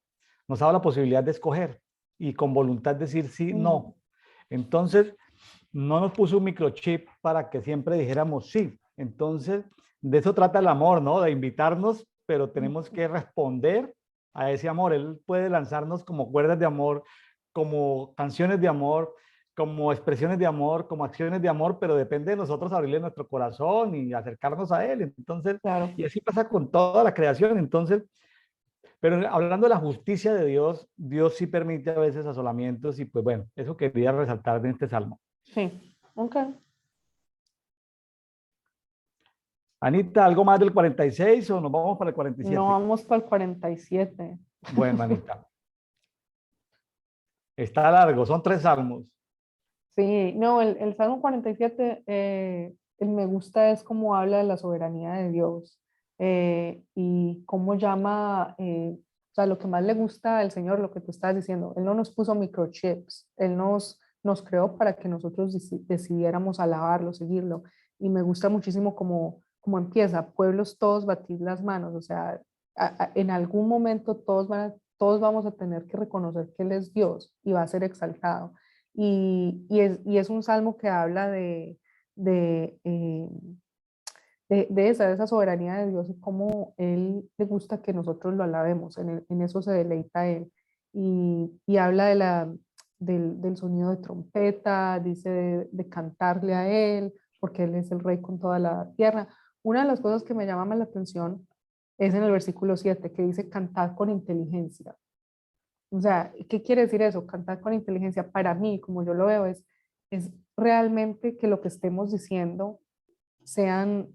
nos ha dado la posibilidad de escoger y con voluntad decir sí, no. Entonces, no nos puso un microchip para que siempre dijéramos sí. Entonces, de eso trata el amor, ¿no? De invitarnos, pero tenemos que responder a ese amor. Él puede lanzarnos como cuerdas de amor, como canciones de amor, como expresiones de amor, como acciones de amor, pero depende de nosotros abrirle nuestro corazón y acercarnos a él. Entonces, claro. y así pasa con toda la creación. Entonces, pero hablando de la justicia de Dios, Dios sí permite a veces asolamientos y pues bueno, eso quería resaltar de este salmo. Sí, ok. Anita, ¿algo más del 46 o nos vamos para el No 47? vamos para el 47. Bueno, Anita, está largo, son 3 salmos. Sí, no, el Salmo 47, el me gusta es cómo habla de la soberanía de Dios y cómo llama, o sea, lo que más le gusta al Señor, lo que tú estás diciendo, Él no nos puso microchips, Él nos creó para que nosotros decidiéramos alabarlo, seguirlo. Y me gusta muchísimo cómo empieza, pueblos todos batid las manos, o sea, en algún momento todos vamos a tener que reconocer que Él es Dios y va a ser exaltado. Y es un salmo que habla de, eh, de esa soberanía de Dios y cómo Él le gusta que nosotros lo alabemos, en eso se deleita Él. Y habla del sonido de trompeta, dice de cantarle a Él, porque Él es el rey con toda la tierra. Una de las cosas que me llama más la atención es en el versículo 7, que dice cantar con inteligencia. O sea, ¿qué quiere decir eso? Cantar con inteligencia, para mí, como yo lo veo, es realmente que lo que estemos diciendo sean,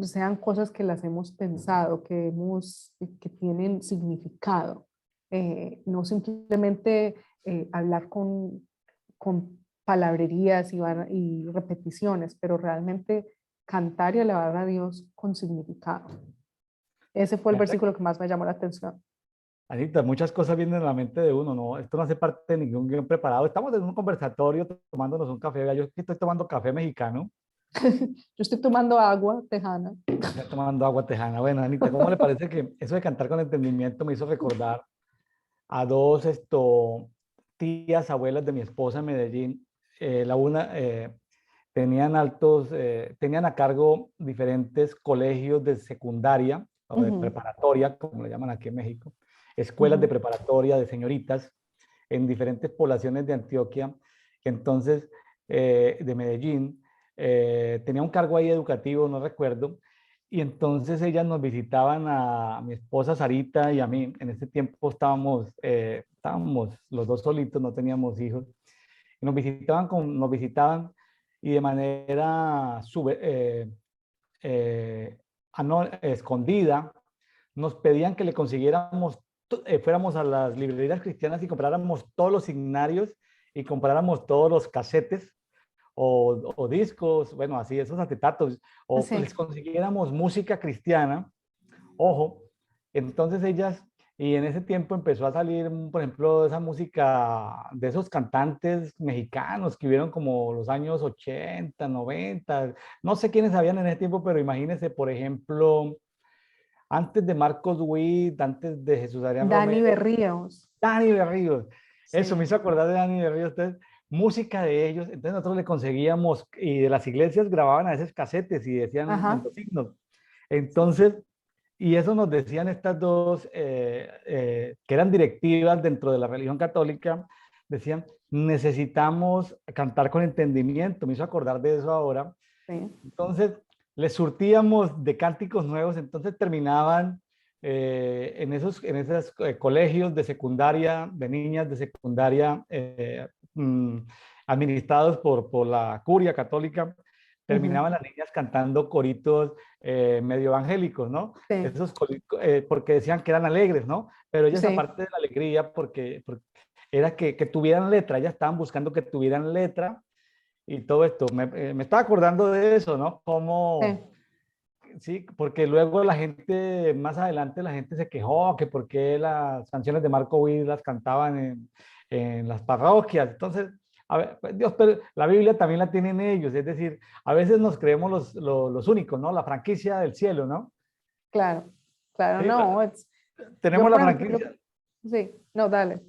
sean cosas que las hemos pensado, que tienen significado. No simplemente hablar con palabrerías y repeticiones, pero realmente cantar y alabar a Dios con significado. Ese fue el Me hace, versículo que más me llamó la atención. Anita, muchas cosas vienen en la mente de uno, ¿no? Esto no hace parte de ningún guión preparado. Estamos en un conversatorio tomándonos un café. Vea, yo aquí estoy tomando café mexicano, Yo estoy tomando agua tejana. ya tomando agua tejana. Bueno, Anita, ¿cómo le parece que eso de cantar con entendimiento me hizo recordar a dos tías, abuelas de mi esposa en Medellín? La una tenían a cargo diferentes colegios de secundaria o de Ujú, preparatoria, como le llaman aquí en México, escuelas de ujú, preparatoria de señoritas en diferentes poblaciones de Antioquia. Entonces, de Medellín, tenía un cargo ahí educativo, no recuerdo, y entonces ellas nos visitaban a mi esposa Sarita y a mí. En ese tiempo estábamos los dos solitos, no teníamos hijos. Y nos visitaban y de manera escondida nos pedían que le consiguiéramos, fuéramos a las librerías cristianas y compráramos todos los signarios y compráramos todos los casetes o discos, bueno, así, esos acetatos, o les sí, consiguiéramos música cristiana. Ojo, entonces ellas, y en ese tiempo empezó a salir, por ejemplo, esa música de esos cantantes mexicanos que hubieron como los años 80, 90, no sé quiénes habían en ese tiempo, pero imagínense, por ejemplo, antes de Marcos Witt, antes de Jesús Adrián Dani Romero, Berríos. Dani Berríos. Eso me Sí. hizo acordar de Dani Berríos. Entonces, música de ellos. Entonces nosotros le conseguíamos, y de las iglesias grababan a veces casetes y decían en Ajá. los signos. Entonces, y eso nos decían estas dos, que eran directivas dentro de la religión católica, decían, necesitamos cantar con entendimiento. Me hizo acordar de eso ahora. Sí. Entonces, les surtíamos de cánticos nuevos, entonces terminaban en esos colegios de secundaria, de niñas de secundaria, administrados por la curia católica, Ujú, terminaban las niñas cantando coritos medio evangélicos, ¿no? sí. Porque decían que eran alegres, ¿no? Pero ellas, Sí. aparte de la alegría, porque era que tuvieran letra, ellas estaban buscando que tuvieran letra y todo esto. Me estaba acordando de eso, ¿no? Como, Sí. sí, porque luego la gente, más adelante la gente se quejó que por qué las canciones de Marco Witt las cantaban en las parroquias. Entonces, a ver, pues Dios, pero la Biblia también la tienen ellos, es decir, a veces nos creemos los únicos, ¿no? La franquicia del cielo, ¿no? Claro. Claro, Sí, no. tenemos Yo, la por ejemplo, franquicia, sí. No, dale.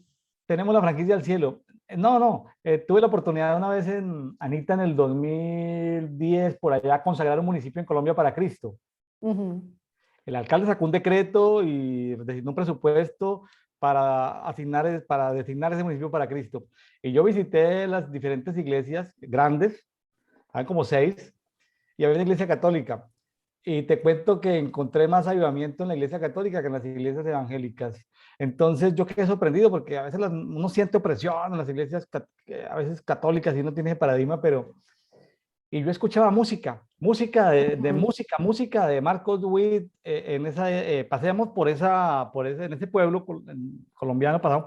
tenemos la franquicia del cielo. No, no, tuve la oportunidad una vez Anita, en el 2010, por allá, consagrar un municipio en Colombia para Cristo. Ujú, El alcalde sacó un decreto y designó un presupuesto para designar ese municipio para Cristo. Y yo visité las diferentes iglesias grandes, hay como 6, y había una iglesia católica. Y te cuento que encontré más avivamiento en la iglesia católica que en las iglesias evangélicas. Entonces yo quedé sorprendido porque a veces uno siente opresión en las iglesias a veces católicas y no tiene ese paradigma, pero y yo escuchaba ujú, música de Marcos Witt, paseamos en ese pueblo colombiano, pasamos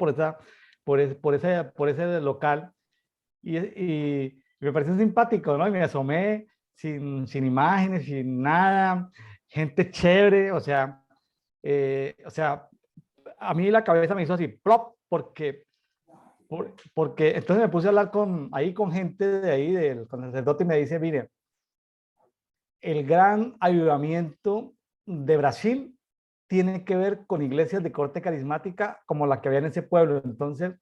por ese local y me pareció simpático, ¿no? Y me asomé sin imágenes, sin nada, gente chévere, o sea, a mí la cabeza me hizo así, plop, porque entonces me puse a hablar ahí con gente de ahí, con el sacerdote, y me dice, mire, el gran avivamiento de Brasil tiene que ver con iglesias de corte carismática como la que había en ese pueblo. Entonces,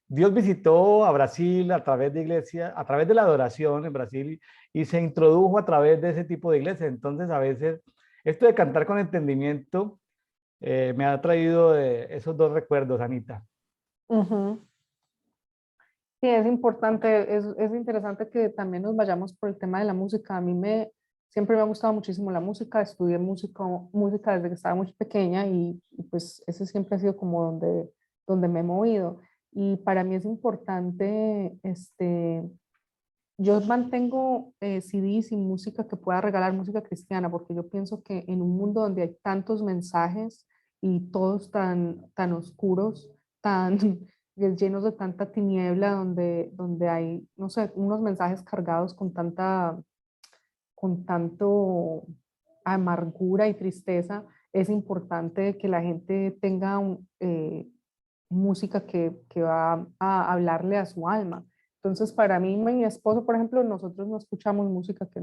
Dios visitó a Brasil a través de iglesias, a través de la adoración en Brasil y se introdujo a través de ese tipo de iglesias. Entonces, a veces, esto de cantar con entendimiento me ha traído esos dos recuerdos, Anita. ujú. Sí, es importante, es interesante que también nos vayamos por el tema de la música. Siempre me ha gustado muchísimo la música, estudié música desde que estaba muy pequeña y pues ese siempre ha sido como donde me he movido. Y para mí es importante, yo mantengo CDs y música que pueda regalar, música cristiana, porque yo pienso que en un mundo donde hay tantos mensajes y todos tan oscuros, tan llenos de tanta tiniebla, donde hay, no sé, unos mensajes cargados con tanto amargura y tristeza, es importante que la gente tenga música que va a hablarle a su alma. Entonces, para mí, mi esposo, por ejemplo, nosotros no escuchamos música que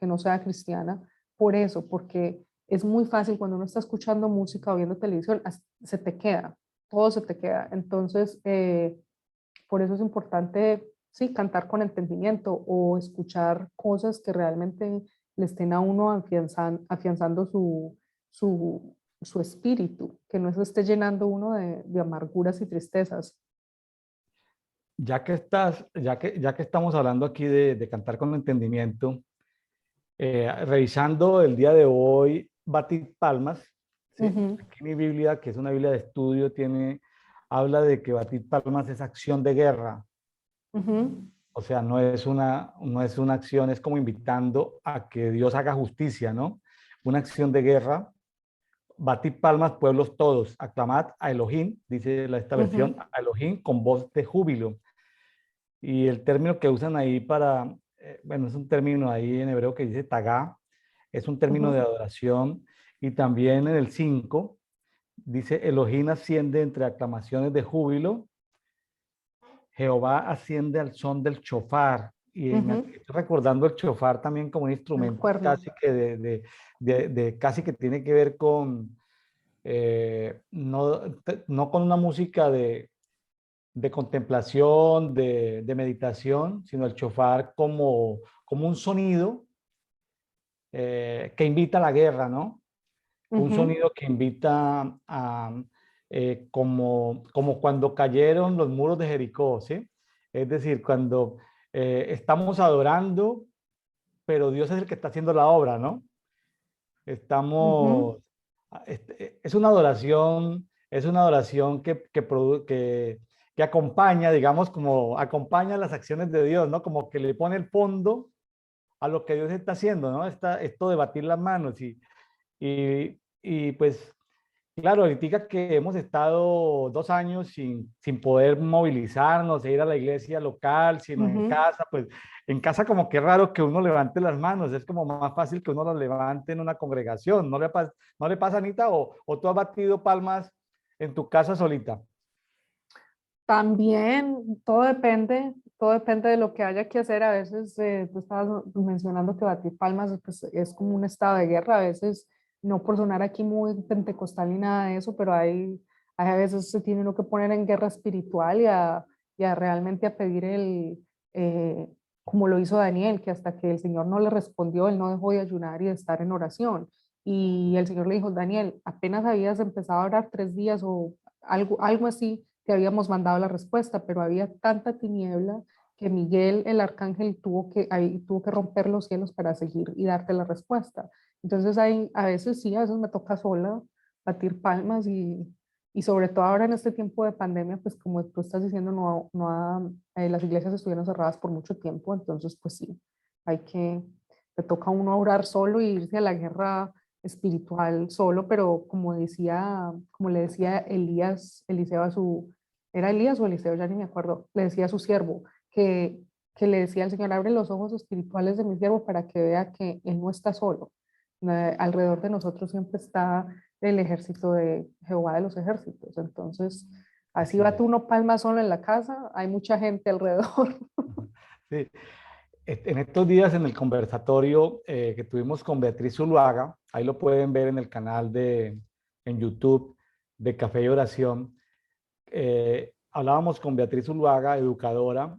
no sea cristiana por eso, porque es muy fácil cuando uno está escuchando música o viendo televisión, se te queda, todo se te queda. Entonces, por eso es importante, sí, cantar con entendimiento o escuchar cosas que realmente le estén a uno afianzando su espíritu, que no se esté llenando uno de amarguras y tristezas. Ya que estamos hablando aquí de cantar con entendimiento, revisando el día de hoy, Batir Palmas, ¿sí? Ujú, Aquí mi Biblia, que es una Biblia de estudio, habla de que batir palmas es acción de guerra. ujú, O sea, no es una acción, es como invitando a que Dios haga justicia, ¿no? Una acción de guerra. Batid palmas, pueblos todos. Aclamad a Elohim, dice esta versión, ujú, a Elohim con voz de júbilo. Y el término que usan ahí bueno, es un término ahí en hebreo que dice tagaá, es un término de ujú, adoración. Y también en el 5 dice, Elohim asciende entre aclamaciones de júbilo, Jehová asciende al son del chofar. Y ujú. estoy recordando el chofar también como un El instrumento cuerno. casi que casi que tiene que ver con, no con una música de contemplación, de meditación, sino el chofar como un sonido que invita a la guerra, ¿no? Un Ujú, sonido que invita como cuando cayeron los muros de Jericó, ¿sí? Es decir, cuando estamos adorando, pero Dios es el que está haciendo la obra, ¿no? ujú, Estamos, es una adoración que acompaña, digamos, como acompaña las acciones de Dios, ¿no? Como que le pone el fondo a lo que Dios está haciendo, ¿no? Esto de batir las manos y pues claro, ahorita que hemos estado 2 años sin poder movilizarnos e ir a la iglesia local, sino en ujú. casa, pues en casa como que raro que uno levante las manos, es como más fácil que uno las levante en una congregación. ¿No le pasa, Anita? ¿O tú has batido palmas en tu casa solita? También todo depende de lo que haya que hacer. A veces tú estabas mencionando que batir palmas pues, es como un estado de guerra. A veces, no por sonar aquí muy pentecostal ni nada de eso, pero hay a veces se tiene uno que poner en guerra espiritual y a realmente a pedir eh, como lo hizo Daniel, que hasta que el Señor no le respondió, él no dejó de ayunar y de estar en oración. Y el Señor le dijo, Daniel, apenas habías empezado a orar 3 días o algo así, te habíamos mandado la respuesta, pero había tanta tiniebla que Miguel, el arcángel, tuvo que romper los cielos para seguir y darte la respuesta. Entonces, a veces sí, a veces me toca sola batir palmas y sobre todo ahora en este tiempo de pandemia, pues como tú estás diciendo, las iglesias estuvieron cerradas por mucho tiempo, entonces pues sí, te toca a uno orar solo y irse a la guerra espiritual solo, pero como le decía Eliseo era Elías o Eliseo, ya ni me acuerdo, le decía a su siervo que le decía al Señor, abre los ojos espirituales de mi siervo para que vea que él no está solo. Alrededor de nosotros siempre está el ejército de Jehová de los ejércitos. Entonces, así Así va tú es. uno palma solo en la casa, hay mucha gente alrededor. Sí. En estos días en el conversatorio que tuvimos con Beatriz Zuluaga, ahí lo pueden ver en el canal en YouTube de Café y Oración, hablábamos con Beatriz Zuluaga, educadora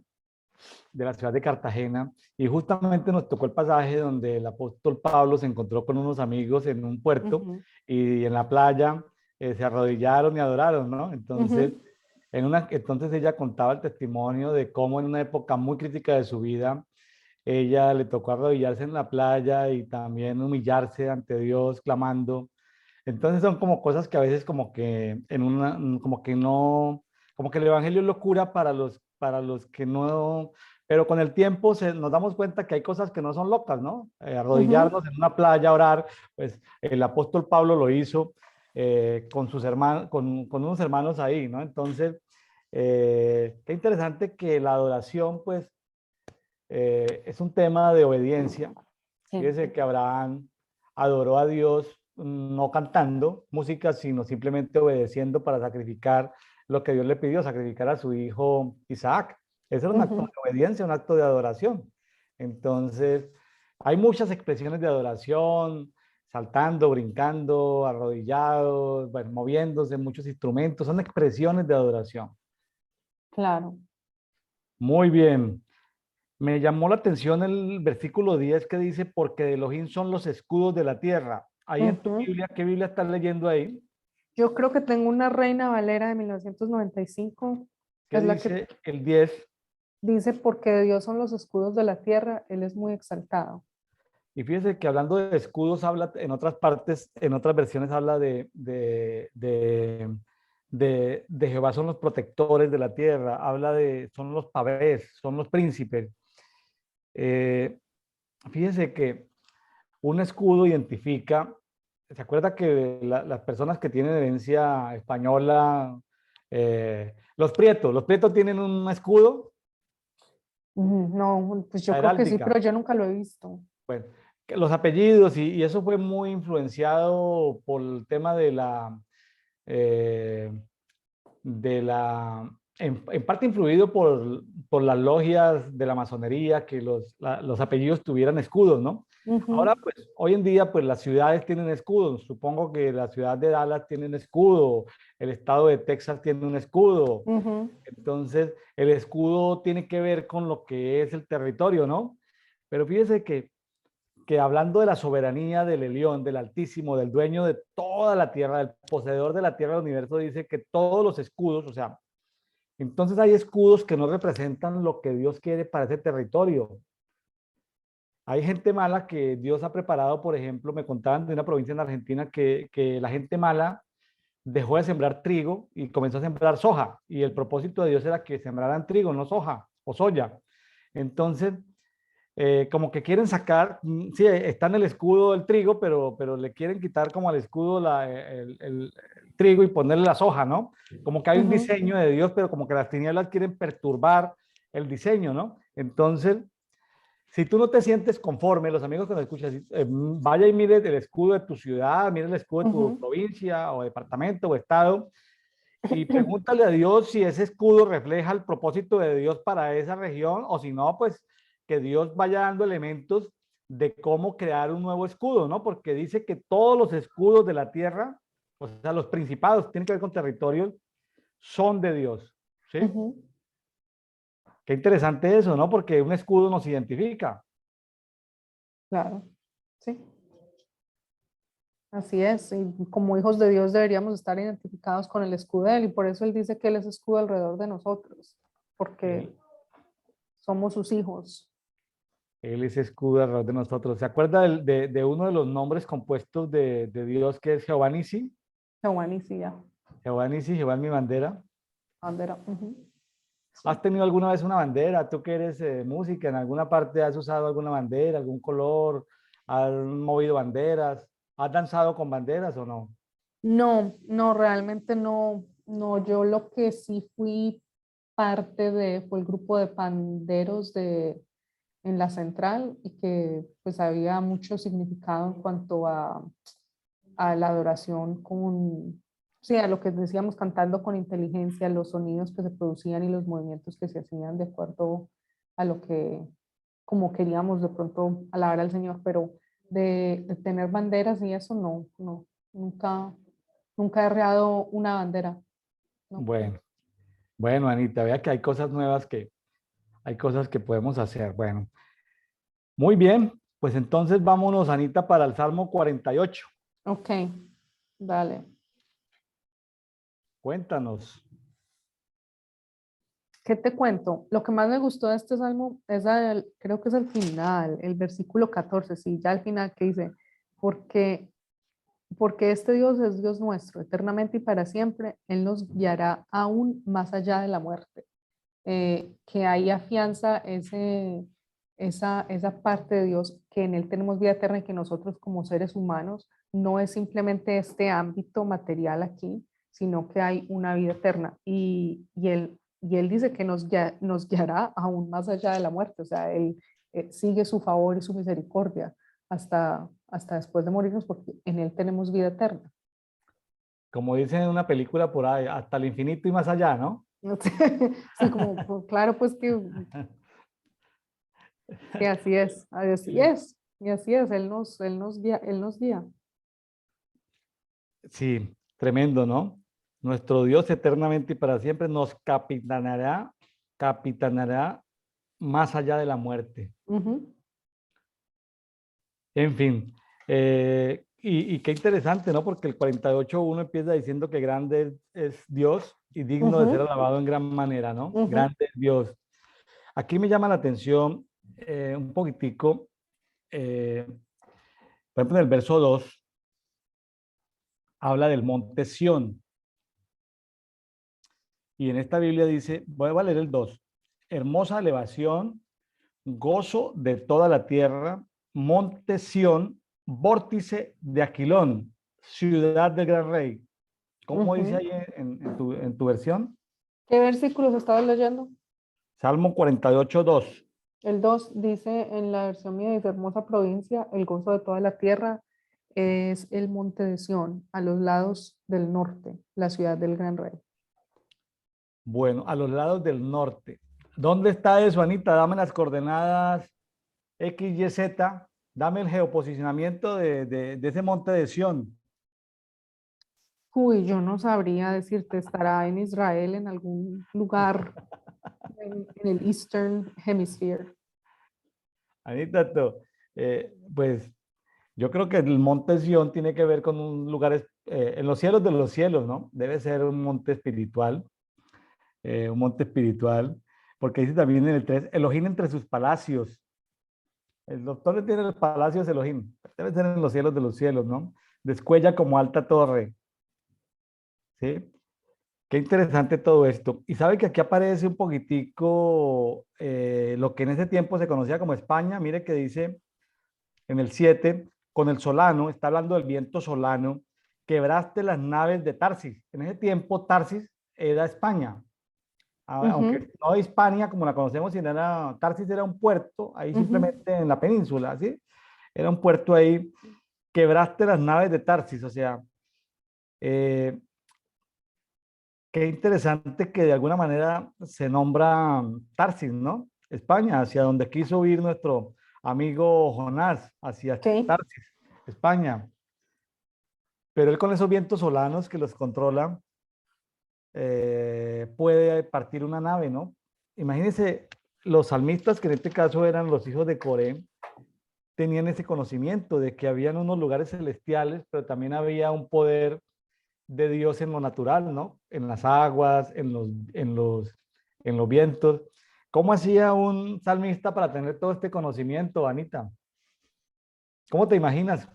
de la ciudad de Cartagena, y justamente nos tocó el pasaje donde el apóstol Pablo se encontró con unos amigos en un puerto Ujú, y en la playa se arrodillaron y adoraron, ¿no? Entonces, ujú, entonces ella contaba el testimonio de cómo en una época muy crítica de su vida, ella le tocó arrodillarse en la playa y también humillarse ante Dios clamando. Entonces son como cosas que a veces como que no, como que el evangelio es locura para los que no, pero con el tiempo nos damos cuenta que hay cosas que no son locas, ¿no? ujú. Arrodillarnos en una playa, orar, pues el apóstol Pablo lo hizo con sus hermanos, con unos hermanos ahí, ¿no? Entonces, qué interesante que la adoración, pues, es un tema de obediencia. Sí. Fíjese que Abraham adoró a Dios no cantando música, sino simplemente obedeciendo para sacrificar lo que Dios le pidió, sacrificar a su hijo Isaac. Ese era un acto Ujú. de obediencia, un acto de adoración. Entonces, hay muchas expresiones de adoración, saltando, brincando, arrodillados, bueno, moviéndose, muchos instrumentos, son expresiones de adoración. Claro. Muy bien. Me llamó la atención el versículo 10 que dice, porque de Elohim son los escudos de la tierra. Ahí en tu Ujú. Biblia, ¿qué Biblia estás leyendo ahí? Yo creo que tengo una Reina Valera de 1995, ¿Qué es la que dice el 10? dice, porque de Dios son los escudos de la tierra, Él es muy exaltado. Y fíjese que hablando de escudos, habla en otras partes, en otras versiones habla de Jehová son los protectores de la tierra, habla de, son los pavés, son los príncipes. Eh, Fíjese que un escudo identifica, ¿se acuerda que las personas que tienen herencia española, los prietos tienen un escudo, No, pues yo la creo que sí, heráldica? pero yo nunca lo he visto. Bueno, que los apellidos y eso fue muy influenciado por el tema eh, de la en parte influido por las logias de la masonería, que los apellidos tuvieran escudos, ¿no? Ahora, Ujú, pues, hoy en día, pues las ciudades tienen escudos. Supongo que la ciudad de Dallas tiene un escudo, el estado de Texas tiene un escudo. ujú. Entonces, el escudo tiene que ver con lo que es el territorio, ¿no? Pero fíjese que hablando de la soberanía del Elión, del Altísimo, del dueño de toda la tierra, del poseedor de la tierra del universo, dice que todos los escudos, o sea, entonces hay escudos que no representan lo que Dios quiere para ese territorio. Hay gente mala que Dios ha preparado, por ejemplo, me contaban de una provincia en Argentina que la gente mala dejó de sembrar trigo y comenzó a sembrar soja. Y el propósito de Dios era que sembraran trigo, no soja o soya. Entonces, como que quieren sacar, sí, está en el escudo del trigo, pero le quieren quitar como al escudo el trigo y ponerle la soja, ¿no? Como que hay un Ujú. diseño de Dios, pero como que las tinieblas quieren perturbar el diseño, ¿no? Entonces, si tú no te sientes conforme, los amigos que nos escuchan, vaya y mire el escudo de tu ciudad, mire el escudo de tu Ujú. provincia o departamento o estado y pregúntale a Dios si ese escudo refleja el propósito de Dios para esa región o si no, pues que Dios vaya dando elementos de cómo crear un nuevo escudo, ¿no? Porque dice que todos los escudos de la tierra, o sea, los principados, tienen que ver con territorios, son de Dios, ¿sí? Ujú. Qué interesante eso, ¿no? Porque un escudo nos identifica. Claro, sí, así es. Y como hijos de Dios deberíamos estar identificados con el escudo de Él, y por eso Él dice que Él es escudo alrededor de nosotros, porque Él, somos sus hijos. él es escudo alrededor de nosotros. ¿Se acuerda de uno de los nombres compuestos de Dios que es Jehová Nisi? Jehová Nissi, ya, Jehová Nisi, Jehová es mi bandera. bandera. Ujú. ¿Has Sí. tenido alguna vez una bandera? Tú que eres música, ¿en alguna parte has usado alguna bandera, algún color? ¿Has movido banderas? ¿Has danzado con banderas o no? No, no, realmente no, no, yo lo que sí fui parte de fue el grupo de panderos en la central y que pues había mucho significado en cuanto a la adoración con, sí, a lo que decíamos, cantando con inteligencia, los sonidos que se producían y los movimientos que se hacían de acuerdo a lo que, como queríamos de pronto alabar al Señor, pero de tener banderas y eso no, no, nunca, nunca he arreado una bandera, no. Bueno, bueno, Anita, vea que hay cosas nuevas hay cosas que podemos hacer. Bueno, muy bien, pues entonces vámonos, Anita, para el Salmo 48. Ok, dale. Cuéntanos. ¿Qué te cuento? Lo que más me gustó de este salmo es, creo que es el final, el versículo 14, sí, ya al final que dice, porque, porque este Dios es Dios nuestro, eternamente y para siempre, Él nos guiará aún más allá de la muerte. Que ahí afianza esa parte de Dios que en Él tenemos vida eterna y que nosotros como seres humanos no es simplemente este ámbito material aquí, sino que hay una vida eterna. Y él dice que nos guiará aún más allá de la muerte, o sea, Él sigue su favor y su misericordia hasta después de morirnos, porque en Él tenemos vida eterna. Como dicen en una película por ahí, hasta el infinito y más allá, ¿no? Sí, como, claro, pues que así es, así es, y así es, Él nos guía. Sí, tremendo, ¿no? Nuestro Dios eternamente y para siempre nos capitanará más allá de la muerte. Ujú, En fin, y qué interesante, ¿no? Porque el 48.1 empieza diciendo que grande es Dios y digno de ser ujú, alabado en gran manera, ¿no? ujú, Grande es Dios. Aquí me llama la atención un poquitico, por ejemplo, en el verso 2 habla del monte Sión. Y en esta Biblia dice, voy a leer el 2, hermosa elevación, gozo de toda la tierra, monte Sión, vórtice de Aquilón, ciudad del gran rey. ¿Cómo dice ujú. ahí en tu versión? ¿Qué versículos estabas leyendo? Salmo 48.2. El 2 dice en la versión mía, dice, hermosa provincia, el gozo de toda la tierra es el monte de Sión, a los lados del norte, la ciudad del gran rey. Bueno, a los lados del norte. ¿Dónde está eso, Anita? Dame las coordenadas X, Y, Z. Dame el geoposicionamiento de ese monte de Sión. Uy, yo no sabría decirte, estará en Israel en algún lugar en el Eastern Hemisphere. Anita, pues yo creo que el monte Sión tiene que ver con un lugar en los cielos de los cielos, ¿no? Debe ser un monte espiritual, porque dice también en el 3, Elohim entre sus palacios. El doctor le tiene los palacios Elohim, debe ser en los cielos de los cielos, ¿no? Descuella como alta torre, ¿sí? Qué interesante todo esto. Y sabe que aquí aparece un poquitico lo que en ese tiempo se conocía como España. Mire que dice en el 7 con el solano, está hablando del viento solano, quebraste las naves de Tarsis. En ese tiempo Tarsis era España, Ujú, aunque no Hispania como la conocemos, sino era, Tarsis era un puerto ahí ujú. simplemente en la península, ¿sí? Era un puerto ahí, quebraste las naves de Tarsis, o sea, eh, qué interesante que de alguna manera se nombra Tarsis, ¿no? España, hacia donde quiso ir nuestro amigo Jonás, hacia Sí. Tarsis, España. Pero él con esos vientos solanos que los controla, puede partir una nave, ¿no? Imagínense, los salmistas, que en este caso eran los hijos de Coré, tenían ese conocimiento de que habían unos lugares celestiales, pero también había un poder de Dios en lo natural, ¿no? En las aguas, en los vientos. ¿Cómo hacía un salmista para tener todo este conocimiento, Anita? ¿Cómo te imaginas?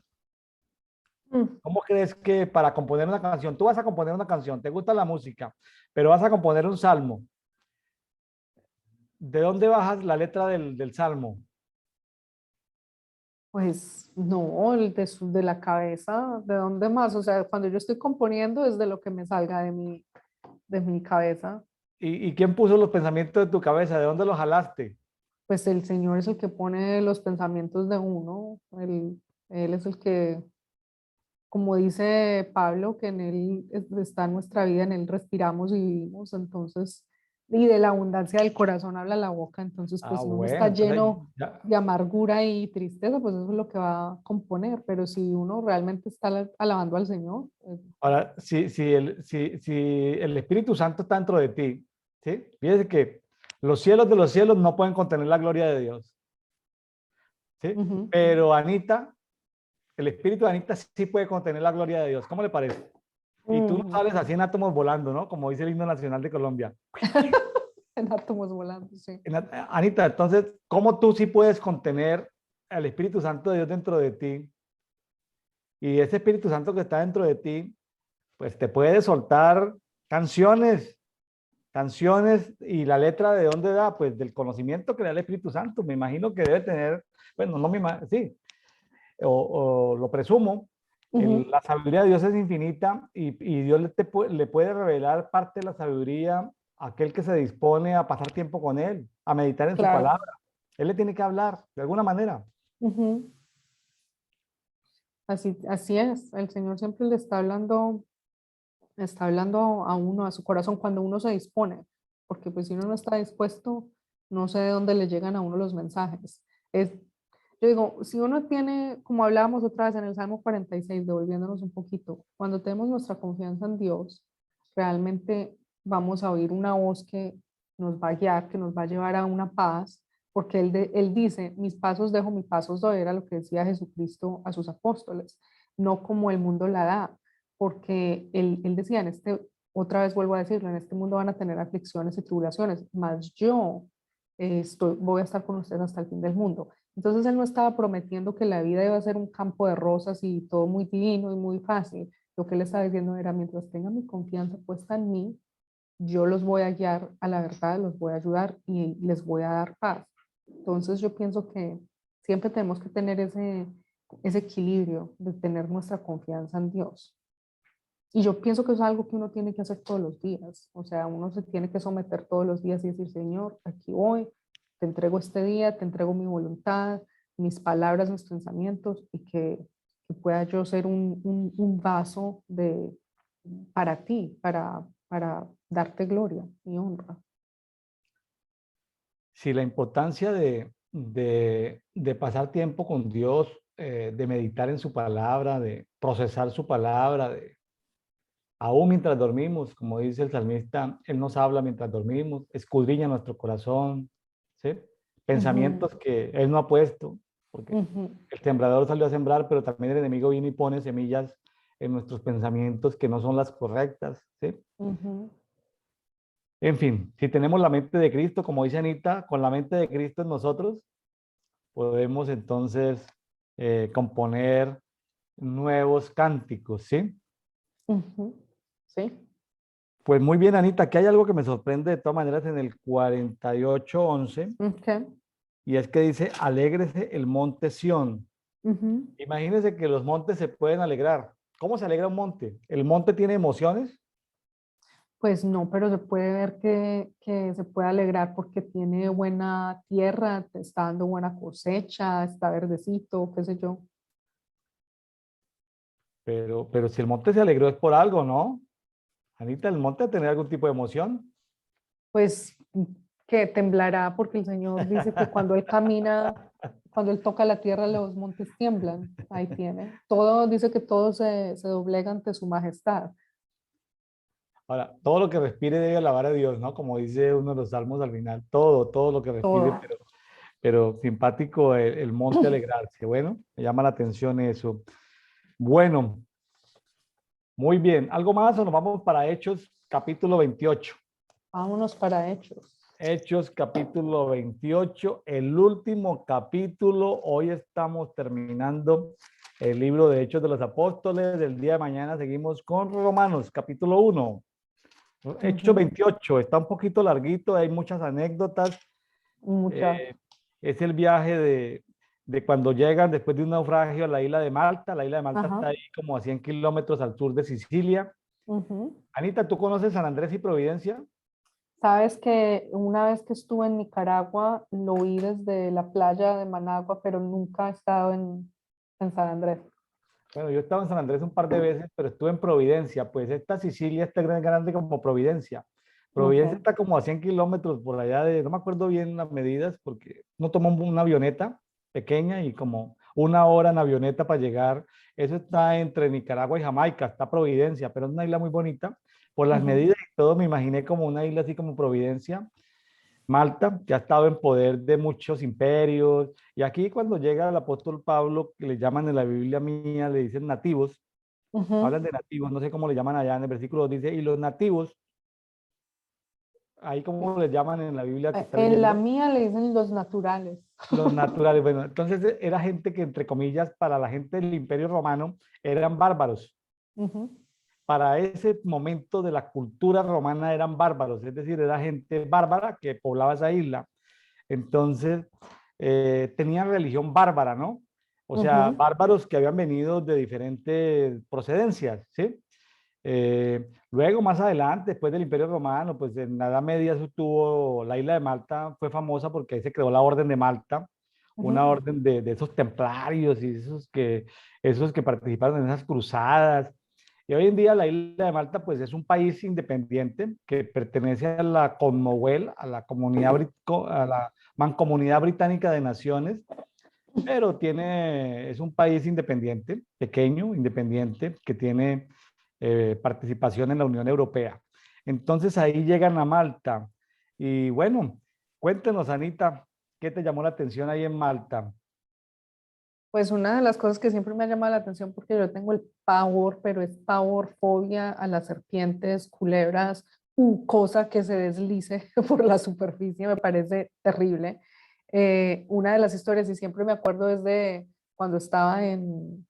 Mm, ¿Cómo crees que para componer una canción, tú vas a componer una canción, te gusta la música, pero vas a componer un salmo? ¿De dónde bajas la letra del salmo? Pues no, de la cabeza, ¿de dónde más? O sea, cuando yo estoy componiendo es de lo que me salga de mi cabeza. ¿Y quién puso los pensamientos de tu cabeza? ¿De dónde los jalaste? Pues el Señor es el que pone los pensamientos de uno, él es el que, como dice Pablo, que en Él está nuestra vida, en Él respiramos y vivimos, entonces, y de la abundancia del corazón habla la boca, entonces, pues Ah, si uno está bueno, entonces lleno ya. de amargura y tristeza, pues eso es lo que va a componer, pero si uno realmente está alabando al Señor, Ahora, si el Espíritu Santo está dentro de ti, ¿sí? Fíjese que los cielos de los cielos no pueden contener la gloria de Dios, ¿sí? ujú, Pero Anita, el Espíritu de Anita sí puede contener la gloria de Dios. ¿Cómo le parece? Y tú no ujú. sales así en átomos volando, ¿no? Como dice el himno nacional de Colombia. En átomos volando, sí. Anita, entonces, ¿cómo tú sí puedes contener al Espíritu Santo de Dios dentro de ti? Y ese Espíritu Santo que está dentro de ti, pues te puede soltar canciones, canciones y la letra de dónde da, pues del conocimiento que da el Espíritu Santo. Me imagino que debe tener, bueno, no me imagino, sí, o lo presumo, Ujú, la sabiduría de Dios es infinita y Dios le puede revelar parte de la sabiduría a aquel que se dispone a pasar tiempo con Él, a meditar en su claro. palabra. Él le tiene que hablar de alguna manera. Ujú. así es. El Señor siempre le está hablando a uno, a su corazón, cuando uno se dispone, porque pues si uno no está dispuesto, no sé de dónde le llegan a uno los mensajes. Es, yo digo, si uno tiene, como hablábamos otra vez en el Salmo 46, devolviéndonos un poquito, cuando tenemos nuestra confianza en Dios, realmente vamos a oír una voz que nos va a guiar, que nos va a llevar a una paz, porque él dice, mis pasos dejo, mis pasos doy, era lo que decía Jesucristo a sus apóstoles, no como el mundo la da, porque él decía, otra vez vuelvo a decirlo, en este mundo van a tener aflicciones y tribulaciones, mas yo voy a estar con ustedes hasta el fin del mundo. Entonces él no estaba prometiendo que la vida iba a ser un campo de rosas y todo muy divino y muy fácil. Lo que él estaba diciendo era, mientras tengan mi confianza puesta en mí, yo los voy a guiar a la verdad, los voy a ayudar y les voy a dar paz. Entonces yo pienso que siempre tenemos que tener ese equilibrio de tener nuestra confianza en Dios. Y yo pienso que es algo que uno tiene que hacer todos los días. O sea, uno se tiene que someter todos los días y decir, Señor, aquí voy, te entrego este día, te entrego mi voluntad, mis palabras, mis pensamientos, y que pueda yo ser un vaso para ti, para darte gloria y honra. Sí, la importancia de pasar tiempo con Dios, de meditar en su palabra, de procesar su palabra, aún mientras dormimos, como dice el salmista, Él nos habla mientras dormimos, escudriña nuestro corazón, ¿sí? Ujú, Pensamientos que Él no ha puesto, porque ujú, el sembrador salió a sembrar, pero también el enemigo viene y pone semillas en nuestros pensamientos que no son las correctas, ¿sí? ujú. En fin, si tenemos la mente de Cristo, como dice Anita, con la mente de Cristo en nosotros, podemos entonces componer nuevos cánticos, ¿sí? Ujú, sí, Pues muy bien, Anita, que hay algo que me sorprende de todas maneras en el 48:11, ok. y es que dice, alégrese el monte Sión. Ujú. Imagínense que los montes se pueden alegrar. ¿Cómo se alegra un monte? ¿El monte tiene emociones? Pues no, pero se puede ver que se puede alegrar porque tiene buena tierra, te está dando buena cosecha, está verdecito, qué sé yo. Pero si el monte se alegró es por algo, ¿no? Anita, el monte debe tener algún tipo de emoción. Pues que temblará porque el Señor dice que cuando Él camina, cuando Él toca la tierra, los montes tiemblan. Ahí tiene. Todo dice que todo se doblega ante su majestad. Ahora, todo lo que respire debe alabar a Dios, ¿no? Como dice uno de los salmos al final, todo lo que respire, Todo. pero simpático el monte alegrarse. Bueno, me llama la atención eso. Bueno, muy bien. ¿Algo más o nos vamos para Hechos capítulo 28? Vámonos para Hechos. Hechos capítulo 28, el último capítulo. Hoy estamos terminando el libro de Hechos de los Apóstoles. El día de mañana seguimos con Romanos capítulo 1. Hechos Ujú. 28, está un poquito larguito, hay muchas anécdotas. Muchas. Eh, es el viaje de cuando llegan después de un naufragio a la isla de Malta. La isla de Malta Ajá. está ahí como a 100 kilómetros al sur de Sicilia. Ujú. Anita, ¿tú conoces San Andrés y Providencia? Sabes que una vez que estuve en Nicaragua, lo vi desde la playa de Managua, pero nunca he estado en San Andrés. Bueno, yo estaba en San Andrés un par de veces, pero estuve en Providencia. Pues esta Sicilia está grande como Providencia. Ok. Providencia está como a 100 kilómetros por allá de, no me acuerdo bien las medidas, porque no tomó una avioneta pequeña y como una hora en avioneta para llegar. Eso está entre Nicaragua y Jamaica, está Providencia, pero es una isla muy bonita. Por las Ujú, medidas y todo, me imaginé como una isla así como Providencia. Malta, que ha estado en poder de muchos imperios. Y aquí cuando llega el apóstol Pablo, que le llaman en la Biblia mía, le dicen nativos, ujú. hablan de nativos, no sé cómo le llaman allá en el versículo, dice, y los nativos, ahí como les llaman en la Biblia que está En la leyendo, mía le dicen los naturales. los naturales. Bueno, entonces era gente que, entre comillas, para la gente del Imperio Romano eran bárbaros. Ujú, Para ese momento de la cultura romana eran bárbaros, es decir, era gente bárbara que poblaba esa isla. Entonces, tenían religión bárbara, ¿no? O sea, ujú, bárbaros que habían venido de diferentes procedencias, ¿sí? Luego, más adelante, después del Imperio Romano, pues en la Edad Media eso tuvo, la isla de Malta fue famosa porque ahí se creó la Orden de Malta, una Ujú. orden de esos templarios y esos que participaron en esas cruzadas. Y hoy en día la isla de Malta pues es un país independiente que pertenece a la Commonwealth, a la a la Mancomunidad Británica de Naciones, pero es un país independiente, pequeño, independiente, que tiene participación en la Unión Europea. Entonces ahí llegan a Malta. Y bueno, cuéntenos, Anita, ¿qué te llamó la atención ahí en Malta? Pues una de las cosas que siempre me ha llamado la atención, porque yo tengo el pavor, pero es pavor, fobia a las serpientes, culebras, u cosa que se deslice por la superficie, me parece terrible. Una de las historias, y siempre me acuerdo desde cuando estaba ¿cómo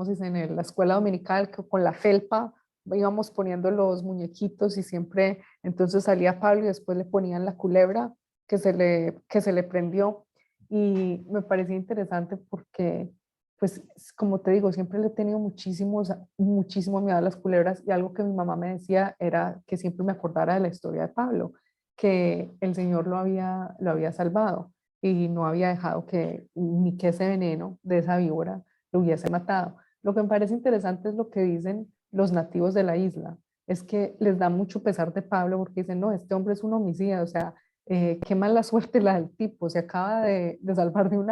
se dice? La escuela dominical, que con la felpa íbamos poniendo los muñequitos y siempre, entonces salía Pablo y después le ponían la culebra que se le prendió. Y me parecía interesante porque, pues, como te digo, siempre le he tenido muchísimo miedo a las culebras, y algo que mi mamá me decía era que siempre me acordara de la historia de Pablo, que el Señor lo había salvado y no había dejado ni que ese veneno de esa víbora lo hubiese matado. Lo que me parece interesante es lo que dicen los nativos de la isla, es que les da mucho pesar de Pablo porque dicen, no, este hombre es un homicida, o sea, qué mala suerte la del tipo, se acaba de salvar de un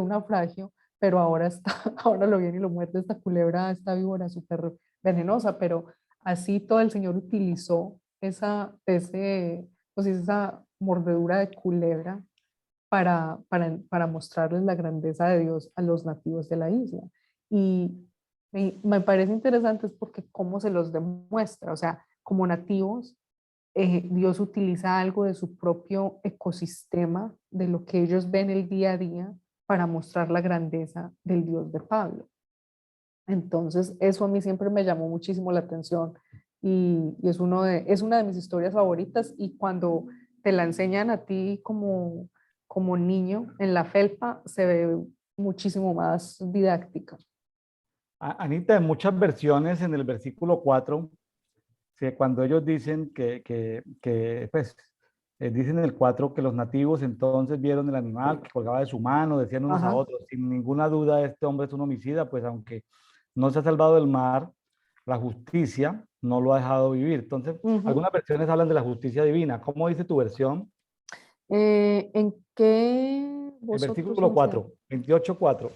naufragio, pero ahora, ahora lo viene y lo muerde esta culebra, esta víbora súper venenosa, pero así todo el Señor utilizó pues esa mordedura de culebra para mostrarles la grandeza de Dios a los nativos de la isla. Y me parece interesante es porque cómo se los demuestra, o sea, como nativos Dios utiliza algo de su propio ecosistema, de lo que ellos ven el día a día, para mostrar la grandeza del Dios de Pablo. Entonces, eso a mí siempre me llamó muchísimo la atención y es una de mis historias favoritas, y cuando te la enseñan a ti como niño en la felpa, se ve muchísimo más didáctica. Anita, en muchas versiones en el versículo 4, sí, cuando ellos dicen pues, dicen en el 4 que los nativos entonces vieron el animal que colgaba de su mano, decían unos a Ajá. otros, sin ninguna duda este hombre es un homicida, pues aunque no se ha salvado del mar, la justicia no lo ha dejado vivir. Entonces, Ujú. algunas versiones hablan de la justicia divina. ¿Cómo dice tu versión? ¿En qué El vosotros versículo enseñáis? 4, 28:4.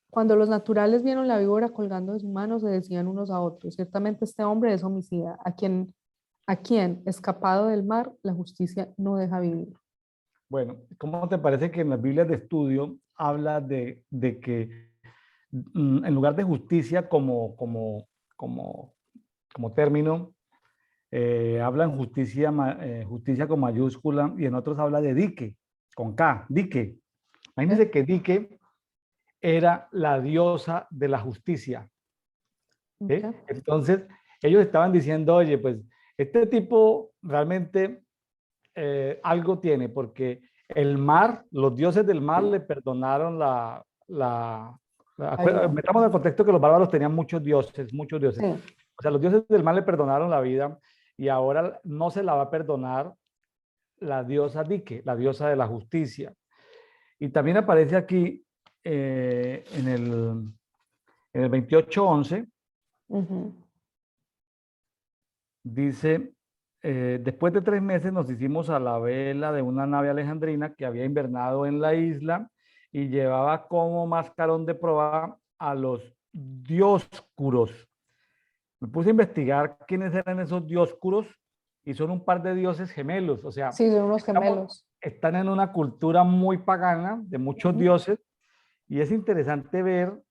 Cuando los naturales vieron la víbora colgando de su mano, se decían unos a otros, ciertamente este hombre es homicida, a quien, escapado del mar, la justicia no deja vivir. Bueno, ¿cómo te parece que en las Biblias de estudio habla de que en lugar de justicia como término, hablan justicia, justicia con mayúscula y en otros habla de dique, con K, dique. ¿Eh? Imagínense que dique era la diosa de la justicia. ¿Sí? Ok. Entonces, ellos estaban diciendo, oye, pues este tipo realmente algo tiene, porque el mar, los dioses del mar le perdonaron La vida. metamos en el contexto que los bárbaros tenían muchos dioses, muchos dioses. Sí. O sea, los dioses del mar le perdonaron la vida y ahora no se la va a perdonar la diosa Dique, la diosa de la justicia. Y también aparece aquí en el 28:11, Ujú. dice, después de 3 meses nos hicimos a la vela de una nave alejandrina que había invernado en la isla y llevaba como mascarón de proa a los dioscuros. Me puse a investigar quiénes eran esos dioscuros y son un par de dioses gemelos, o sea, Sí, son unos gemelos. están en una cultura muy pagana de muchos Ujú. dioses y es interesante ver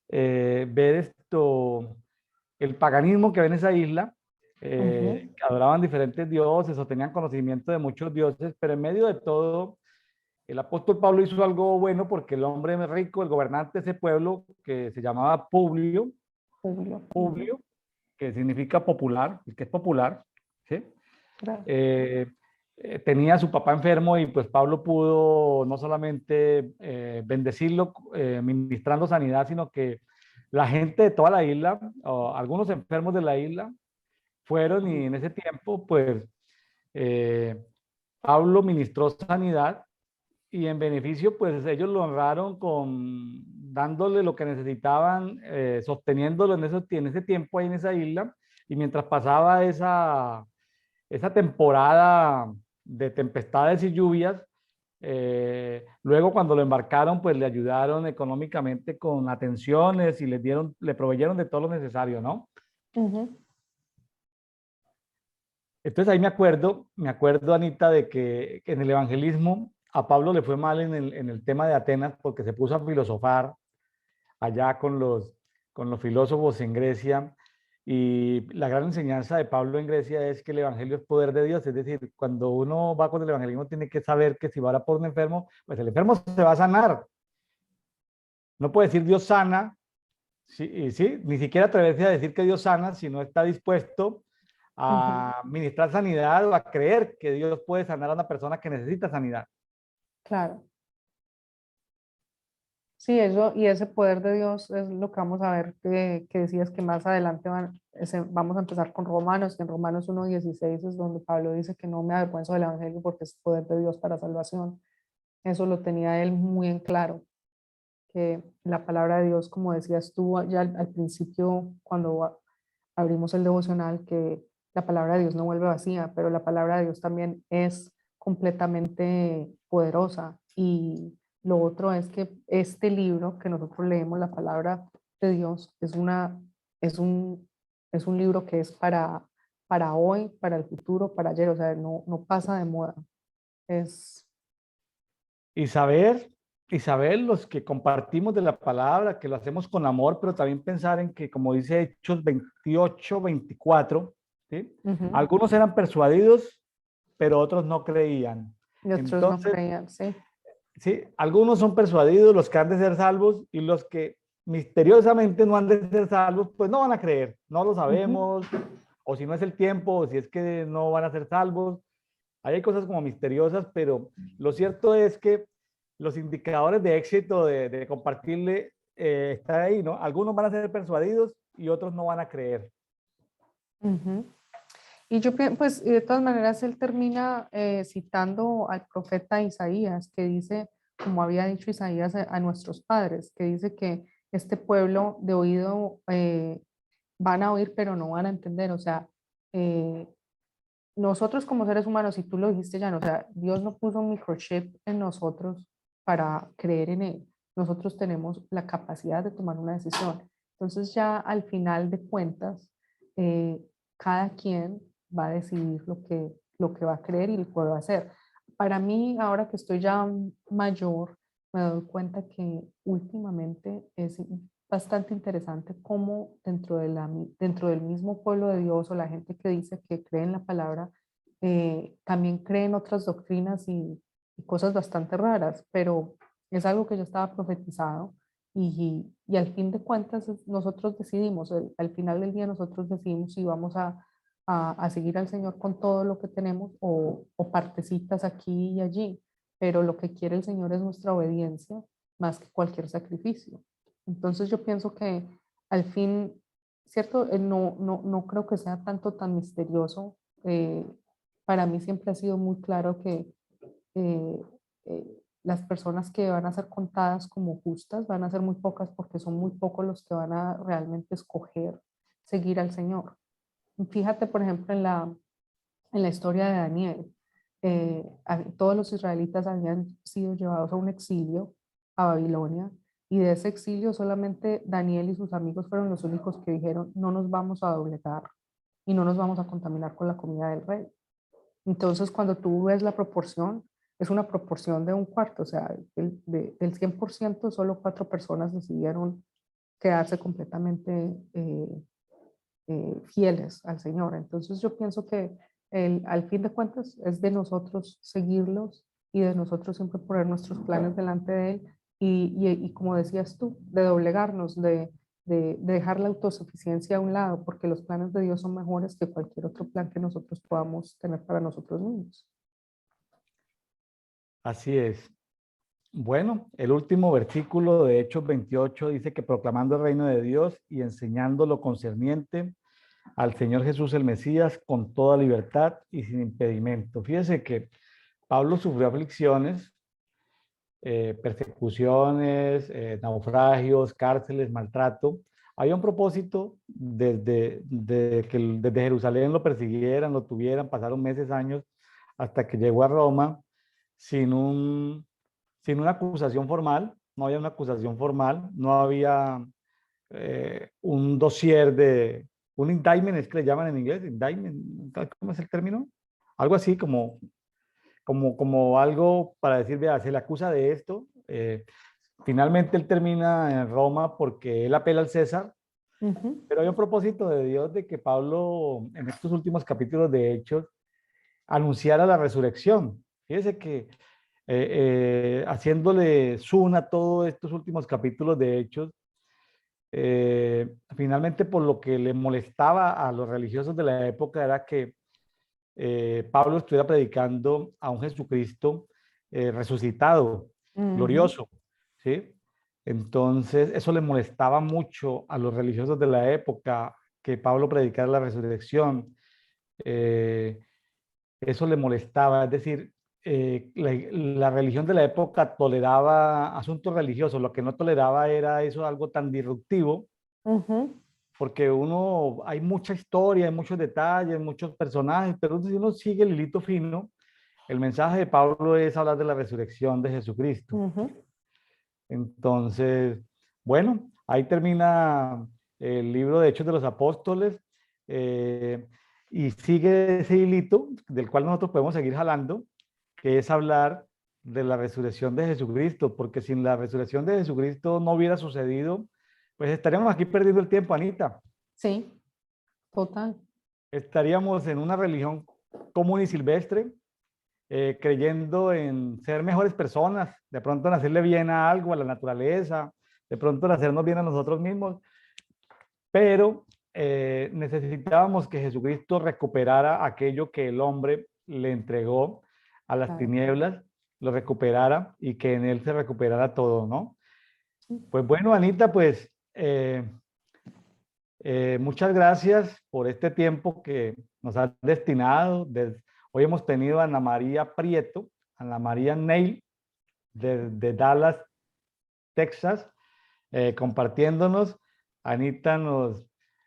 esto, el paganismo que ve en esa isla, Ujú. que adoraban diferentes dioses o tenían conocimiento de muchos dioses, pero en medio de todo, el apóstol Pablo hizo algo bueno porque el hombre rico, el gobernante de ese pueblo, que se llamaba Julio. Ujú. Publio, que significa popular, el que es popular, ¿sí? Gracias. Eh, tenía a su papá enfermo y pues Pablo pudo no solamente bendecirlo ministrando sanidad, sino que la gente de toda la isla, o algunos enfermos de la isla, fueron y en ese tiempo pues eh, Pablo ministró sanidad y en beneficio, pues ellos lo honraron dándole lo que necesitaban, sosteniéndolo en ese tiempo ahí en esa isla, y mientras pasaba esa temporada de tempestades y lluvias, luego cuando lo embarcaron, pues le ayudaron económicamente con atenciones y le proveyeron de todo lo necesario, ¿no? Ujú, Entonces ahí me acuerdo, Anita, de que en el evangelismo a Pablo le fue mal en el tema de Atenas porque se puso a filosofar allá con los filósofos en Grecia. Y la gran enseñanza de Pablo en Grecia es que el evangelio es poder de Dios. Es decir, cuando uno va con el evangelismo tiene que saber que si va a orar por un enfermo, pues el enfermo se va a sanar. No puede decir Dios sana, sí, y sí, ni siquiera atreverse a decir que Dios sana si no está dispuesto ujú, a ministrar sanidad o a creer que Dios puede sanar a una persona que necesita sanidad. claro. Sí, eso y ese poder de Dios es lo que vamos a ver que decías que más adelante vamos a empezar con Romanos, que en Romanos 1:16 es donde Pablo dice que no me avergüenzo del Evangelio porque es poder de Dios para salvación. Eso lo tenía él muy en claro, que la palabra de Dios, como decías tú ya al principio, cuando abrimos el devocional, que la palabra de Dios no vuelve vacía, pero la palabra de Dios también es completamente poderosa. Y lo otro es que este libro que nosotros leemos, la palabra de Dios, es un, es un libro que es para hoy, para el futuro, para ayer, o sea, no pasa de moda. Es, Y saber, y saber los que compartimos de la palabra, que lo hacemos con amor, pero también pensar en que, como dice Hechos 28-24, ¿sí? ujú, Algunos eran persuadidos, pero otros no creían. y otros no Entonces, creían, sí. sí, algunos son persuadidos, los que han de ser salvos, y los que misteriosamente no han de ser salvos, pues no van a creer, no lo Ujú, sabemos, o si no es el tiempo, o si es que no van a ser salvos. Ahí hay cosas como misteriosas, pero lo cierto es que los indicadores de éxito de compartirle están ahí, ¿no? Algunos van a ser persuadidos y otros no van a creer. ujú. Y yo pues de todas maneras él termina citando al profeta Isaías, que dice, como había dicho Isaías a nuestros padres, que dice que este pueblo de oído van a oír, pero no van a entender. O sea, eh, nosotros como seres humanos, y tú lo dijiste ya, no, o sea, Dios no puso un microchip en nosotros para creer en Él. Nosotros tenemos la capacidad de tomar una decisión. Entonces ya al final de cuentas, eh, cada quien va a decidir lo que va a creer y lo que va a hacer. Para mí, ahora que estoy ya mayor, me doy cuenta que últimamente es bastante interesante cómo dentro del mismo pueblo de Dios o la gente que dice que cree en la palabra, también cree en otras doctrinas y cosas bastante raras, pero es algo que ya estaba profetizado y al fin de cuentas nosotros decidimos, al final del día nosotros decidimos si vamos a seguir al Señor con todo lo que tenemos o partecitas aquí y allí, pero lo que quiere el Señor es nuestra obediencia más que cualquier sacrificio. Entonces yo pienso que al fin, ¿cierto? No creo que sea tanto tan misterioso. Para mí siempre ha sido muy claro que eh, las personas que van a ser contadas como justas van a ser muy pocas porque son muy pocos los que van a realmente escoger seguir al Señor. Fíjate, por ejemplo, en la historia de Daniel. Todos los israelitas habían sido llevados a un exilio a Babilonia y de ese exilio solamente Daniel y sus amigos fueron los únicos que dijeron no nos vamos a doblegar y no nos vamos a contaminar con la comida del rey. Entonces, cuando tú ves la proporción, es una proporción de un cuarto, o sea, del 100% solo 4 personas decidieron quedarse completamente fieles al Señor. Entonces yo pienso que al fin de cuentas es de nosotros seguirlos y de nosotros siempre poner nuestros planes delante de Él y como decías tú, de doblegarnos, de dejar la autosuficiencia a un lado, porque los planes de Dios son mejores que cualquier otro plan que nosotros podamos tener para nosotros mismos. Así es. Bueno, el último versículo de Hechos 28 dice que proclamando el reino de Dios y enseñando lo concerniente al Señor Jesús el Mesías con toda libertad y sin impedimento. Fíjese que Pablo sufrió aflicciones, persecuciones, naufragios, cárceles, maltrato. Había un propósito desde Jerusalén lo persiguieran, lo tuvieran, pasaron meses, años, hasta que llegó a Roma sin sin una acusación formal, no había una acusación formal, no había un dossier un indictment, es que le llaman en inglés, indictment, ¿cómo es el término? Algo así como algo para decir, vea, se le acusa de esto. Finalmente él termina en Roma porque él apela al César, Ujú. pero hay un propósito de Dios de que Pablo en estos últimos capítulos de Hechos anunciara la resurrección. Fíjese que haciéndole zoom a todos estos últimos capítulos de Hechos, finalmente por lo que le molestaba a los religiosos de la época era que Pablo estuviera predicando a un Jesucristo resucitado, Ujú. glorioso, ¿sí? Entonces, eso le molestaba mucho a los religiosos de la época, que Pablo predicara la resurrección. Eh, Eso le molestaba, es decir, la religión de la época toleraba asuntos religiosos, lo que no toleraba era eso, algo tan disruptivo, Ujú. porque hay mucha historia, hay muchos detalles, muchos personajes, pero si uno sigue el hilito fino, el mensaje de Pablo es hablar de la resurrección de Jesucristo. Ujú. Entonces, bueno, ahí termina el libro de Hechos de los Apóstoles eh, y sigue ese hilito del cual nosotros podemos seguir jalando, que es hablar de la resurrección de Jesucristo, porque sin la resurrección de Jesucristo no hubiera sucedido, pues estaríamos aquí perdiendo el tiempo, Anita. Sí, total. Estaríamos en una religión común y silvestre, creyendo en ser mejores personas, de pronto en hacerle bien a algo, a la naturaleza, de pronto en hacernos bien a nosotros mismos, pero necesitábamos que Jesucristo recuperara aquello que el hombre le entregó a las Claro. tinieblas, lo recuperara y que en él se recuperara todo, ¿no? Sí. Pues bueno, Anita, pues muchas gracias por este tiempo que nos has destinado. Hoy hemos tenido a Ana María Prieto, Ana María Neil, de Dallas, Texas, compartiéndonos. Anita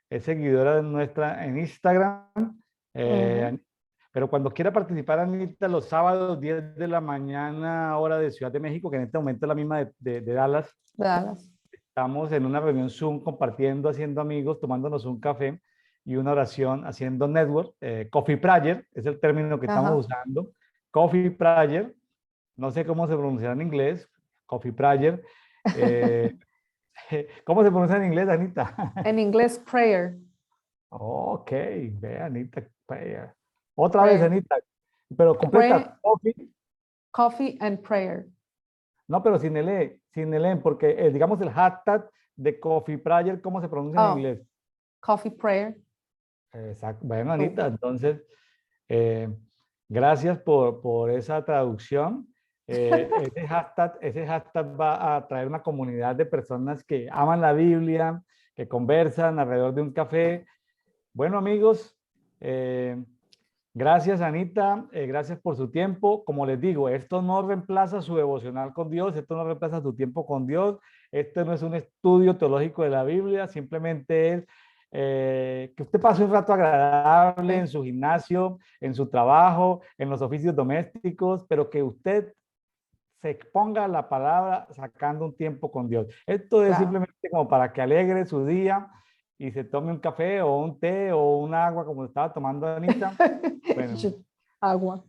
es seguidora de nuestra en Instagram, Ujú. eh, pero cuando quiera participar, Anita, los sábados 10 de la mañana, hora de Ciudad de México, que en este momento es la misma de Dallas, De Dallas. estamos en una reunión Zoom compartiendo, haciendo amigos, tomándonos un café y una oración, haciendo network. Coffee Prayer es el término que estamos Ajá. usando. Coffee Prayer, no sé cómo se pronuncia en inglés. Coffee Prayer. Eh, ¿Cómo se pronuncia en inglés, Anita? En inglés, prayer. Ok, ve, Anita. Prayer. Otra vez, Prayer. Anita, pero Pray, completa. Coffee. coffee and prayer. No, pero sin el E, porque digamos el hashtag de Coffee Prayer, ¿cómo se pronuncia en Oh, inglés? coffee prayer. Exacto. Bueno, Cool. Anita, entonces, eh, gracias por esa traducción. Ese hashtag va a traer una comunidad de personas que aman la Biblia, que conversan alrededor de un café. Bueno, amigos, gracias, Anita. Gracias por su tiempo. Como les digo, esto no reemplaza su devocional con Dios, esto no reemplaza su tiempo con Dios. Esto no es un estudio teológico de la Biblia, simplemente es que usted pase un rato agradable en Sí, su gimnasio, en su trabajo, en los oficios domésticos, pero que usted se exponga a la palabra sacando un tiempo con Dios. Esto es claro. simplemente como para que alegre su día y se tome un café o un té o un agua como estaba tomando Anita. Bueno, Agua.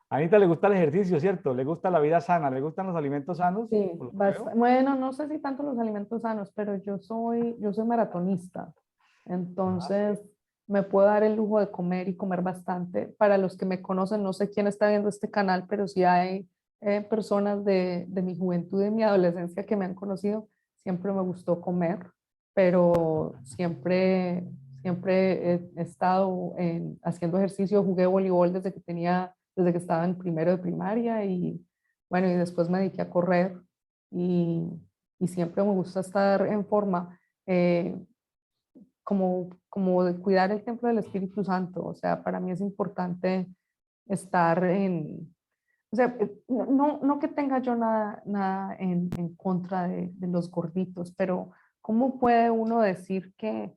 a Anita le gusta el ejercicio, ¿cierto? Le gusta la vida sana, le gustan los alimentos sanos, Sí, por lo que veo. bueno, no sé si tanto los alimentos sanos, pero yo soy maratonista. Ah, Entonces, me puedo dar el lujo de comer y comer bastante. Para los que me conocen, no sé quién está viendo este canal, pero sí hay personas de mi juventud y de mi adolescencia que me han conocido. Siempre me gustó comer, pero siempre he estado haciendo ejercicio. Jugué voleibol desde que estaba en primero de primaria y bueno, y después me dediqué a correr y, y siempre me gusta estar en forma. Como de cuidar el templo del Espíritu Santo. O sea, para mí es importante estar O sea, no que tenga yo nada en contra de los gorditos, pero ¿cómo puede uno decir que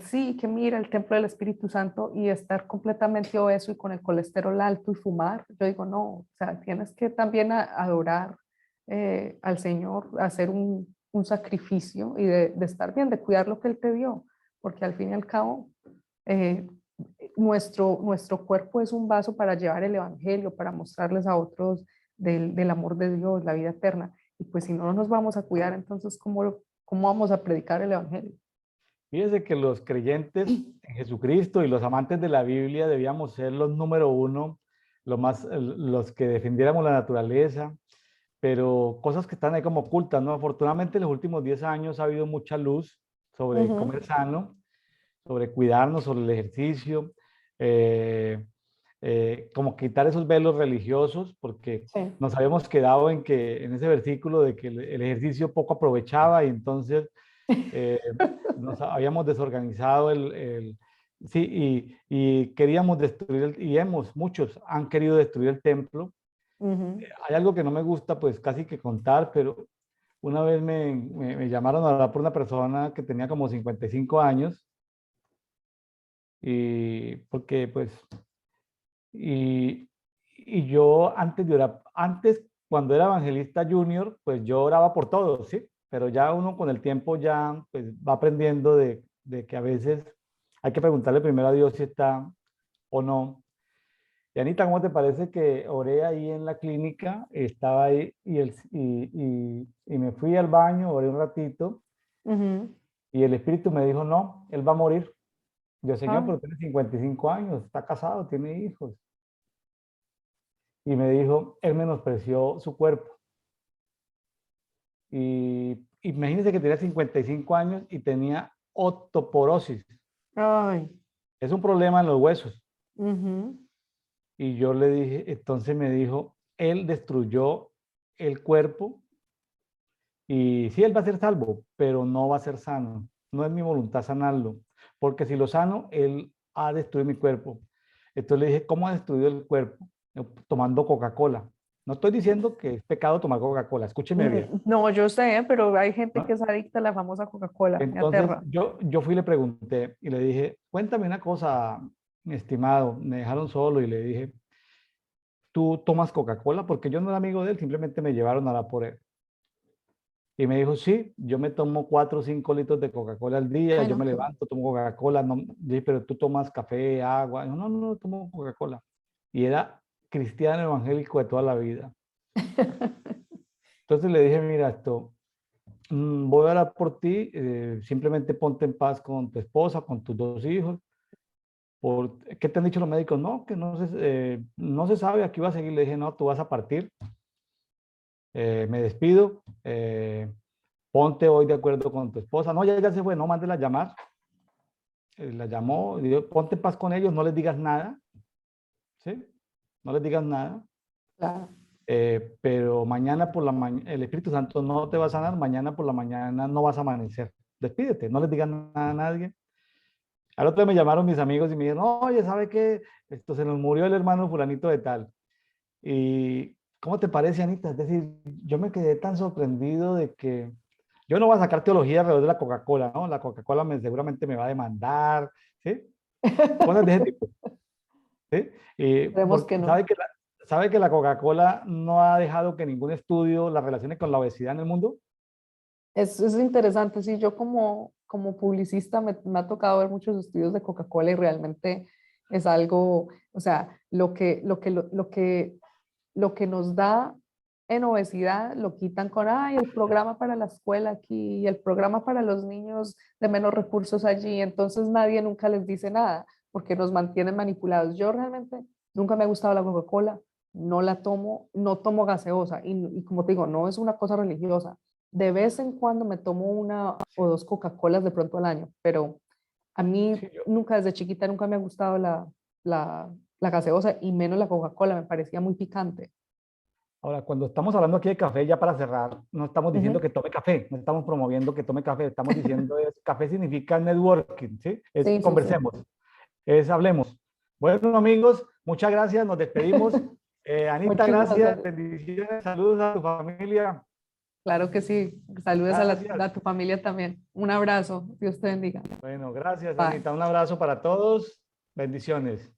sí, que mira el templo del Espíritu Santo y estar completamente obeso y con el colesterol alto y fumar? Yo digo, no, o sea, tienes que también adorar al Señor, hacer un sacrificio y de estar bien, de cuidar lo que Él te dio, porque al fin y al cabo, eh, nuestro cuerpo es un vaso para llevar el evangelio, para mostrarles a otros del amor de Dios, la vida eterna. Y pues si no nos vamos a cuidar, entonces, ¿cómo vamos a predicar el evangelio? Fíjese que los creyentes en Jesucristo y los amantes de la Biblia debíamos ser los número uno, los que defendiéramos la naturaleza, pero cosas que están ahí como ocultas, ¿no? Afortunadamente en los últimos 10 años ha habido mucha luz sobre Ujú, comer sano, sobre cuidarnos, sobre el ejercicio, eh, como quitar esos velos religiosos, porque sí. nos habíamos quedado en que en ese versículo de que el ejercicio poco aprovechaba y entonces eh, nos habíamos desorganizado sí, y queríamos destruir, muchos han querido destruir el templo. Ujú, Hay algo que no me gusta, pues casi que contar, pero una vez me llamaron a hablar por una persona que tenía como 55 años y porque pues, y, y yo antes de orar, antes cuando era evangelista junior, pues yo oraba por todos, ¿sí? Pero ya uno con el tiempo ya pues va aprendiendo de que a veces hay que preguntarle primero a Dios si está o no. Y Anita, ¿cómo te parece que oré ahí en la clínica? Estaba ahí y me fui al baño, oré un ratito ujú. y el espíritu me dijo, no, él va a morir. Yo, Señor, Ay, pero tiene 55 años, está casado, tiene hijos. Y me dijo, él menospreció su cuerpo. Y imagínense que tenía 55 años y tenía osteoporosis. ay, Es un problema en los huesos. ujú. Y yo le dije, entonces me dijo, él destruyó el cuerpo y sí, él va a ser salvo, pero no va a ser sano. No es mi voluntad sanarlo, porque si lo sano, él ha destruido mi cuerpo. Entonces le dije, ¿cómo ha destruido el cuerpo? Tomando Coca-Cola. No estoy diciendo que es pecado tomar Coca-Cola, escúcheme bien, No, yo sé, pero hay gente que ¿no? es adicta a la famosa Coca-Cola, me Entonces aterra. yo fui y le pregunté y le dije, cuéntame una cosa, mi estimado. Me dejaron solo y le dije, ¿tú tomas Coca-Cola? Porque yo no era amigo de él, simplemente me llevaron a la por él. Y me dijo, sí, yo me tomo 4 o 5 litros de Coca-Cola al día, Ay, yo no, me levanto, tomo Coca-Cola. No, dije, pero tú tomas café, agua. Dijo, no, no, no, tomo Coca-Cola. Y era cristiano evangélico de toda la vida. Entonces le dije, mira, esto, voy a orar por ti, simplemente ponte en paz con tu esposa, con tus 2 hijos. ¿Qué te han dicho los médicos? No, que no se sabe, aquí va a seguir. Le dije, no, tú vas a partir, me despido, ponte hoy de acuerdo con tu esposa. No, ya se fue, no, mándela a llamar. La llamó, y dijo, ponte en paz con ellos, no les digas nada, ¿sí? No les digas nada. claro. Pero mañana por la mañana, el Espíritu Santo no te va a sanar, mañana por la mañana no vas a amanecer. Despídete, no les digas nada a nadie. Al otro día me llamaron mis amigos y me dijeron, oye, ¿sabe qué? Esto se nos murió el hermano fulanito de tal. Y ¿cómo te parece, Anita? Es decir, yo me quedé tan sorprendido de que yo no voy a sacar teología alrededor de la Coca-Cola, ¿no? La Coca-Cola seguramente me va a demandar, ¿sí? Cosas de ese tipo, ¿sí? Esperemos que Porque no. sabe que la Coca-Cola no ha dejado que ningún estudio la relacione con la obesidad en el mundo. Es interesante, sí, yo como publicista me ha tocado ver muchos estudios de Coca-Cola y realmente es algo, o sea, lo que nos da en obesidad lo quitan con, ay, el programa para la escuela aquí y el programa para los niños de menos recursos allí, entonces nadie nunca les dice nada porque nos mantienen manipulados. Yo realmente nunca me ha gustado la Coca-Cola, no la tomo, no tomo gaseosa y como te digo, no es una cosa religiosa. De vez en cuando me tomo una o dos Coca-Colas de pronto al año, pero a mí Sí, nunca desde chiquita nunca me ha gustado la gaseosa y menos la Coca-Cola, me parecía muy picante. Ahora, cuando estamos hablando aquí de café, ya para cerrar, no estamos diciendo Ujú. que tome café, no estamos promoviendo que tome café, estamos diciendo café significa networking, ¿sí? Es Sí, sí, sí. conversemos, es hablemos. Bueno, amigos, muchas gracias, nos despedimos. Anita, Muchísimas gracias, gracias. bendiciones, saludos a tu familia. Claro que sí. Saludos Gracias. a tu familia también. Un abrazo. Dios te bendiga. Bueno, gracias, Bye. Anita. Un abrazo para todos. Bendiciones.